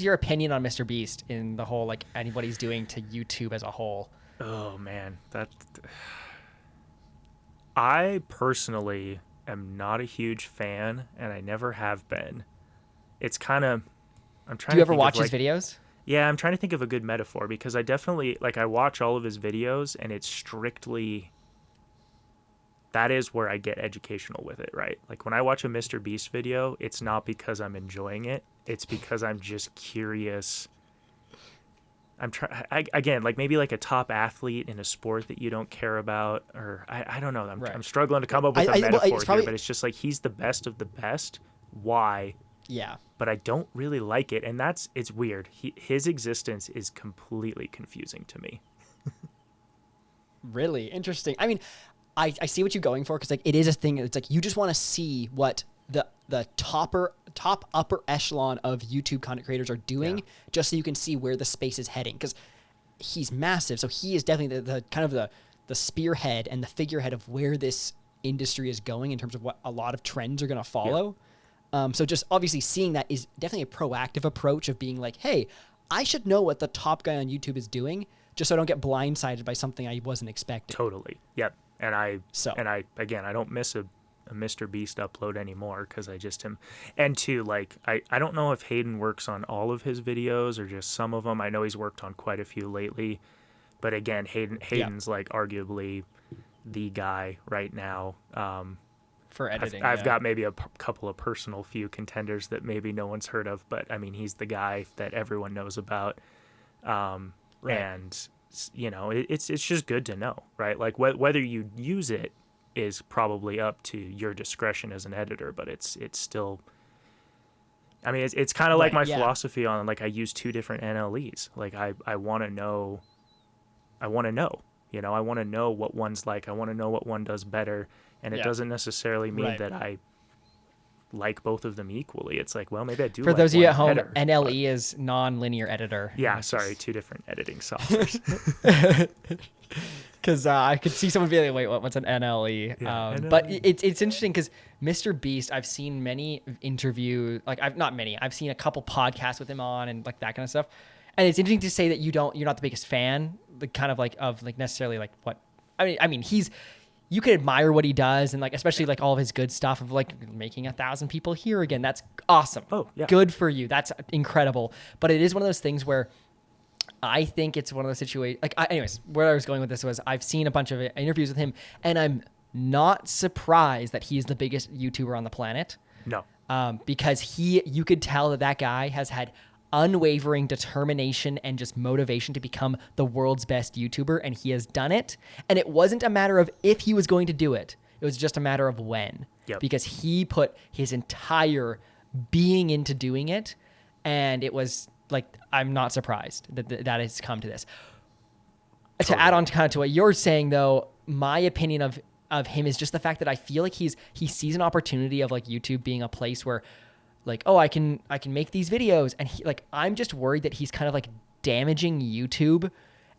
your opinion on Mr. Beast in the whole like and what he's doing to YouTube as a whole? Oh, man. I personally am not a huge fan, and I never have been. It's kind of... I'm trying Do you to ever think watch of, his like, videos? Yeah, I'm trying to think of a good metaphor because I definitely... Like, I watch all of his videos, and it's strictly... That is where I get educational with it, right? Like, when I watch a Mr. Beast video, it's not because I'm enjoying it. It's because I'm just curious... I'm trying again, like maybe like a top athlete in a sport that you don't care about, or I don't know. I'm struggling to come up with a metaphor here, but it's just like he's the best of the best. Why? Yeah. But I don't really like it, and it's weird. His existence is completely confusing to me. Really interesting. I mean, I see what you're going for because like it is a thing. It's like you just want to see what the top upper echelon of YouTube content creators are doing, just so you can see where the space is heading. Because he's massive, so he is definitely the kind of the spearhead and the figurehead of where this industry is going in terms of what a lot of trends are going to follow. So just obviously seeing that is definitely a proactive approach of being like, hey, I should know what the top guy on YouTube is doing, just so I don't get blindsided by something I wasn't expecting. Totally. Yep. And I I don't miss a Mr. Beast upload anymore because I just him. And two, like I don't know if Hayden works on all of his videos or just some of them. I know he's worked on quite a few lately, but again, Hayden's like arguably the guy right now. For editing. I've got maybe a couple of personal few contenders that maybe no one's heard of, but I mean he's the guy that everyone knows about. And you know it's just good to know, right? Like whether you use it is probably up to your discretion as an editor, but it's still, I mean, it's kind of like my philosophy on, like, I use 2 different NLEs. Like I want to know, you know, I want to know what one's like. I want to know what one does better. And it doesn't necessarily mean that I like both of them equally. It's like, well, maybe I do. For like those of you one at home, better, NLE is non-linear editor. Yeah, sorry, 2 different editing softwares. Because I could see someone being like, wait, what's an NLE? Yeah, But NLE. it's interesting because Mr. Beast, I've seen many interviews, like I've seen a couple podcasts with him on and like that kind of stuff. And it's interesting to say that you're not the biggest fan, the kind of like of like necessarily like what, I mean, you can admire what he does, and like especially like all of his good stuff of like making 1,000 people hear again. That's awesome. Oh, yeah. Good for you. That's incredible. But it is one of those things where I think it's one of those situations. Like, anyways, where I was going with this was I've seen a bunch of interviews with him, and I'm not surprised that he's the biggest YouTuber on the planet. No. Because you could tell that guy has had unwavering determination and just motivation to become the world's best YouTuber, and he has done it. And it wasn't a matter of if he was going to do it. It was just a matter of when. Yep. Because he put his entire being into doing it, and it was like, I'm not surprised that it's come to this. Totally. To add on to kind of to what you're saying, though, my opinion of him is just the fact that I feel like he sees an opportunity of like YouTube being a place where like, oh, I can make these videos, and I'm just worried that he's kind of like damaging YouTube,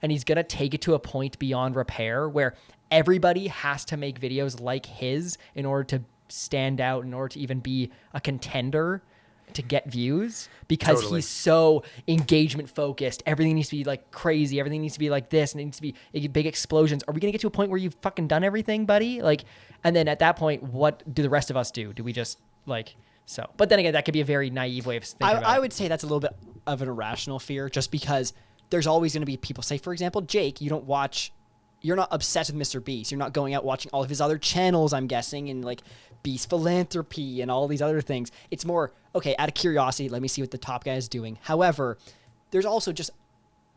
and he's going to take it to a point beyond repair where everybody has to make videos like his in order to stand out, in order to even be a contender to get views, because Totally. he's so engagement focused. Everything needs to be like crazy. Everything needs to be like this, and it needs to be big explosions. Are we going to get to a point where you've fucking done everything, buddy? Like, and then at that point, what do the rest of us do? Do we just like... So, but then again, that could be a very naive way of thinking about it. I would say that's a little bit of an irrational fear, just because there's always going to be people. Say, for example, Jake, you're not obsessed with Mr. Beast. You're not going out watching all of his other channels, I'm guessing, and like Beast Philanthropy and all these other things. It's more, okay, out of curiosity, let me see what the top guy is doing. However, there's also just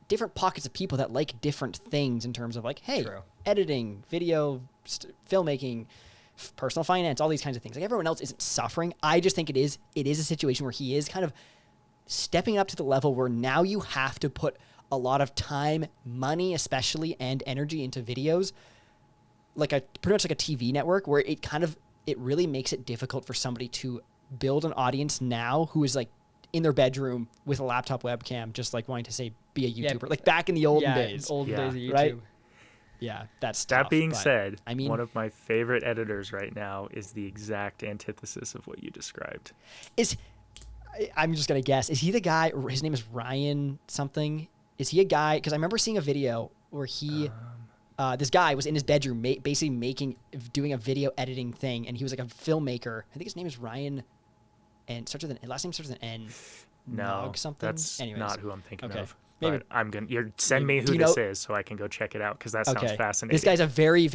different pockets of people that like different things in terms of like, hey, True. editing, video, filmmaking, personal finance, all these kinds of things. Like, everyone else isn't suffering. I just think it is a situation where he is kind of stepping up to the level where now you have to put a lot of time, money especially, and energy into videos, like pretty much like a TV network, where it really makes it difficult for somebody to build an audience now who is like in their bedroom with a laptop webcam, just like wanting to say be a YouTuber, like back in the olden days. Olden days of YouTube. Right? Yeah, that's tough. That being but, said, I mean, one of my favorite editors right now is the exact antithesis of what you described. I'm just going to guess, is he the guy, his name is Ryan something? Is he a guy? Because I remember seeing a video where this guy was in his bedroom basically doing a video editing thing, and he was like a filmmaker. I think his name is Ryan, and last name starts with an N. No, Nog something. that's Anyways. not who I'm thinking Okay. of. Maybe- But I'm gonna send me Do who you this know- is so I can go check it out, because that sounds fascinating. This guy's a very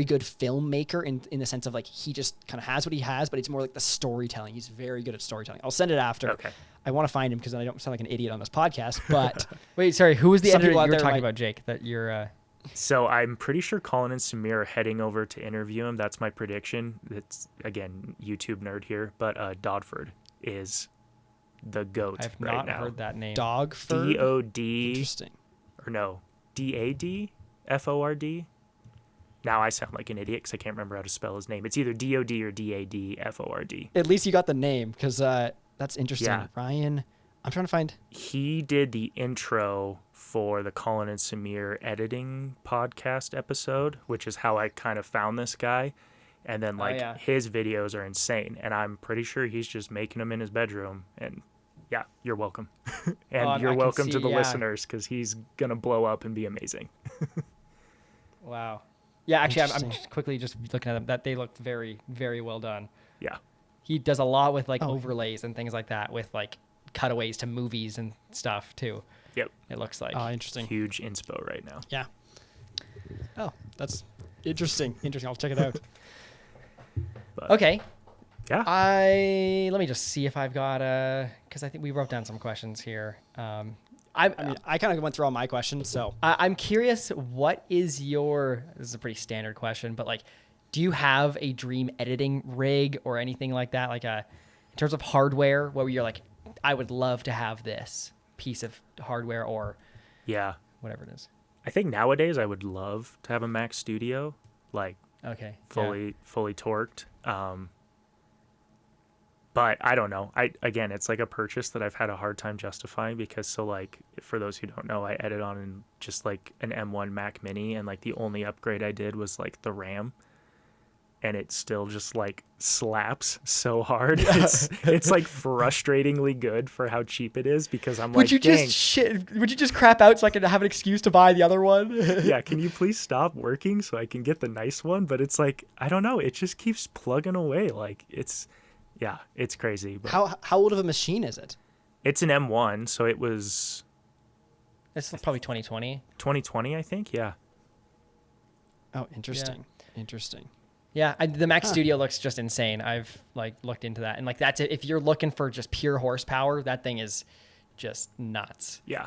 good filmmaker in the sense of like, he just kind of has what he has, but it's more like the storytelling. He's very good at storytelling. I'll send it after. Okay. I want to find him because then I don't sound like an idiot on this podcast. But Wait, sorry. Who was the Some editor people out you were there talking might- about, Jake? That you're. So I'm pretty sure Colin and Samir are heading over to interview him. That's my prediction. It's, again, YouTube nerd here, but Dodford is the GOAT I've right not now. heard that name. Dogford. DOD, Interesting. or no, DADFORD. Now I sound like an idiot because I can't remember how to spell his name. It's either DOD or DADFORD. At least you got the name, because that's interesting. Yeah. Ryan, I'm trying to find. He did the intro for the Colin and Samir editing podcast episode, which is how I kind of found this guy. And then yeah. his videos are insane, and I'm pretty sure he's just making them in his bedroom. And yeah, you're welcome. And I you're can welcome to see, the yeah. listeners, because he's gonna blow up and be amazing. Wow. Yeah, actually, I'm Interesting. just quickly just looking at them. That they look very, very well done. Yeah. He does a lot with like Oh. overlays and things like that, with like cutaways to movies and stuff too. Yep. It looks like. Oh, interesting. Huge inspo right now. Yeah. Oh, that's interesting. Interesting. I'll check it out. But Okay. yeah. Let me just see if I've got because I think we wrote down some questions here. I mean, I kind of went through all my questions, so I'm curious, what is your, this is a pretty standard question, but like, do you have a dream editing rig or anything like that? Like in terms of hardware, where you're like, I would love to have this piece of hardware or Yeah. whatever it is. I think nowadays I would love to have a Mac Studio, like Okay. fully torqued. But I don't know. Again, it's like a purchase that I've had a hard time justifying, because so like, for those who don't know, I edit on just like an M1 Mac Mini, and like the only upgrade I did was like the RAM. and it still just like slaps so hard. It's like frustratingly good for how cheap it is, because I'm Would like, you dang, would you just crap out so I could have an excuse to buy the other one? yeah, can you please stop working so I can get the nice one? But it's like, I don't know, it just keeps plugging away. Like it's crazy. But How old of a machine is it? it's an M1, so it was It's probably 2020. 2020, I think. Yeah. Oh, interesting. Interesting. Yeah, the Mac Studio looks just insane. I've like looked into that, and like that's it. If you're looking for just pure horsepower, that thing is just nuts. Yeah.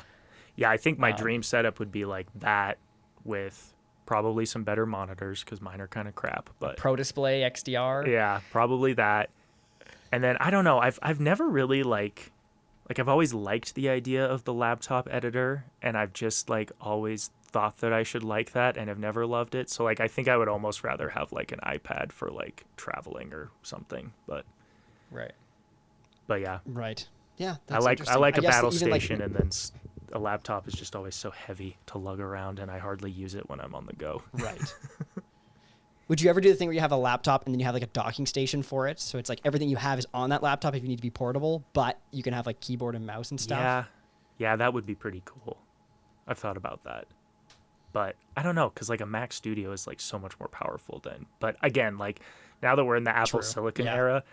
Yeah, I think my dream setup would be like that, with probably some better monitors, because mine are kind of crap. But Pro Display XDR. yeah, probably that. And then I don't know. I've never really like I've always liked the idea of the laptop editor, and I've just like always thought that I should like that, and have never loved it. So like I think I would almost rather have like an iPad for like traveling or something. But Right. yeah, Right. Yeah. I That's like interesting. a guess battle even, like, station, and then a laptop is just always so heavy to lug around, and I hardly use it when I'm on the go. Right. Would you ever do the thing where you have a laptop and then you have like a docking station for it? So it's like everything you have is on that laptop if you need to be portable, but you can have like keyboard and mouse and stuff. Yeah, that would be pretty cool. I've thought about that. But I don't know, because like a Mac Studio is like so much more powerful than. But again, like now that we're in the Apple True. Silicon Yeah. era,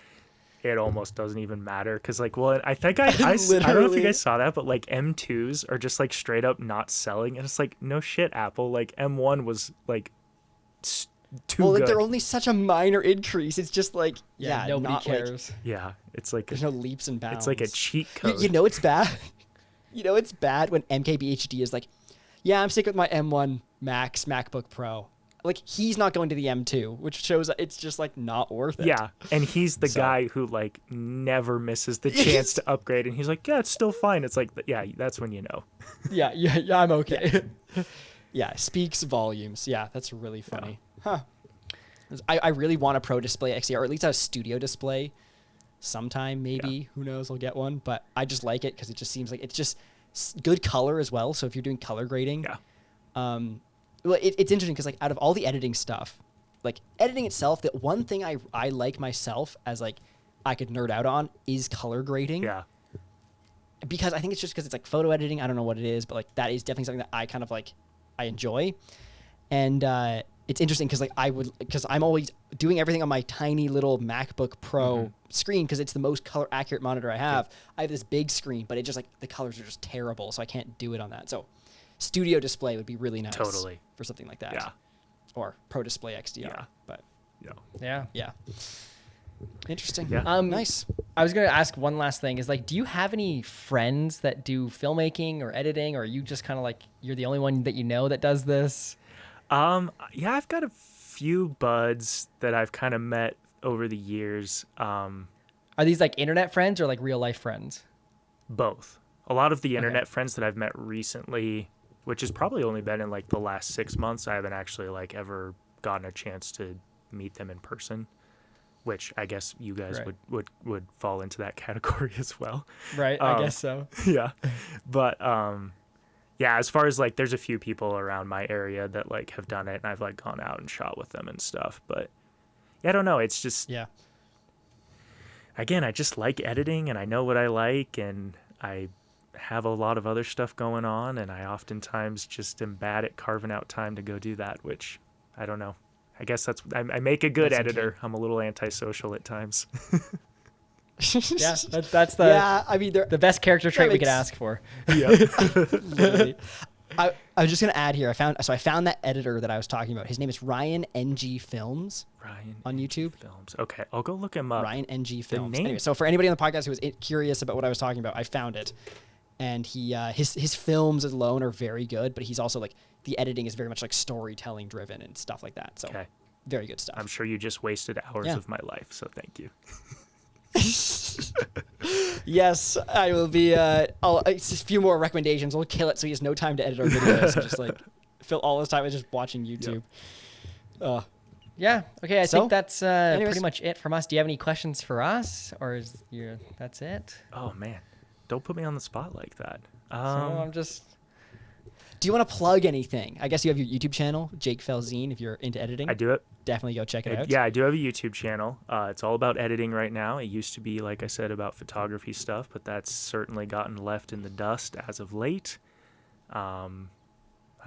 it almost doesn't even matter. Because like, well, I think I don't know if Literally. you guys saw that, but like M2s are just like straight up not selling. And it's like, no shit, Apple. Like M1 was like too Well, good. like, they're only such a minor increase. It's just like, Yeah, yeah, nobody not, like, cares. Yeah, it's like there's no leaps and bounds. it's like a cheat code. You know it's bad. You know it's bad when MKBHD is like, yeah, I'm sticking with my M1 Max MacBook Pro. Like he's not going to the M2, which shows that it's just like not worth it. Yeah, and he's the So- guy who like never misses the chance to upgrade, and he's like, yeah, it's still fine. It's like, yeah, that's when you know. Yeah, I'm okay. Yeah, speaks volumes. Yeah, that's really funny. Huh. I really want a Pro Display XDR, or at least a studio display sometime, maybe. Yeah. Who knows? I'll get one. But I just like it because it just seems like it's just good color as well. So if you're doing color grading, Yeah. well, it's interesting because like out of all the editing stuff, like editing itself, the one thing I like myself as like I could nerd out on is color grading. Yeah. Because I think it's just because it's like photo editing. I don't know what it is, but like that is definitely something that I kind of like I enjoy. And it's interesting because I'm always doing everything on my tiny little MacBook Pro screen because it's the most color accurate monitor I have. I have this big screen, but it just like the colors are just terrible, so I can't do it on that. So studio display would be really nice Totally. for something like that. Yeah. Or Pro Display XDR. Yeah. But Yeah. yeah. Interesting. Yeah. Nice. I was gonna ask one last thing. Is like, do you have any friends that do filmmaking or editing, or are you just kind of like you're the only one that you know that does this? Yeah, I've got a few buds that I've kind of met over the years. Are these like internet friends or like real life friends? Both. A lot of the internet friends that I've met recently, which has probably only been in like the last 6 months, I haven't actually like ever gotten a chance to meet them in person, which I guess you guys Right. would fall into that category as well. Right. I guess so. Yeah. But yeah, as far as like there's a few people around my area that like have done it, and I've like gone out and shot with them and stuff. But yeah, I don't know. It's just Yeah. again, I just like editing, and I know what I like, and I have a lot of other stuff going on, and I oftentimes just am bad at carving out time to go do that, which I don't know. I guess I make a good That's editor. I'm a little antisocial at times. Yeah. That's the Yeah, I mean, the best character trait we could makes- ask for. Yeah. Literally. I was just gonna add here. I found that editor that I was talking about. His name is Ryan NG Films Ryan on YouTube. Films. Okay, I'll go look him up. Ryan NG Films. name- Anyway, so for anybody on the podcast who was curious about what I was talking about, I found it, and he his films alone are very good, but he's also like the editing is very much like storytelling driven and stuff like that. So Okay. very good stuff. I'm sure you just wasted hours Yeah. of my life, so thank you. Yes, I will be. It's just a few more recommendations. We'll kill it so he has no time to edit our videos. And just like fill all his time with just watching YouTube. Yeah. Okay. I So, think that's anyways. pretty much it from us. Do you have any questions for us, or is that's it? Oh man, don't put me on the spot like that. So I'm just Do you want to plug anything? I guess you have your YouTube channel, Jake Felzien, if you're into editing. I do it. Definitely go check it out. Yeah, I do have a YouTube channel. It's all about editing right now. It used to be, like I said, about photography stuff, but that's certainly gotten left in the dust as of late. I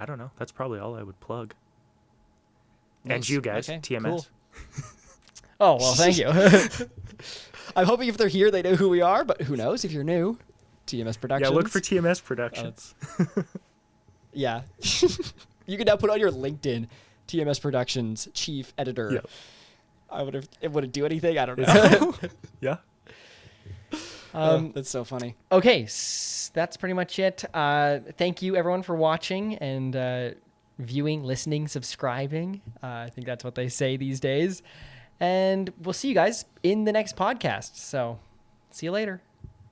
don't know. That's probably all I would plug. Nice. And you guys, Okay, TMS. cool. Oh, well, thank you. I'm hoping if they're here, they know who we are, but who knows if you're new. TMS Productions. Yeah, look for TMS Productions. Yeah. You can now put on your LinkedIn, TMS Productions Chief Editor. Yep. It wouldn't do anything. I don't know. Yeah. That's so funny. Okay, that's pretty much it. Thank you, everyone, for watching and viewing, listening, subscribing. I think that's what they say these days. And we'll see you guys in the next podcast. So see you later.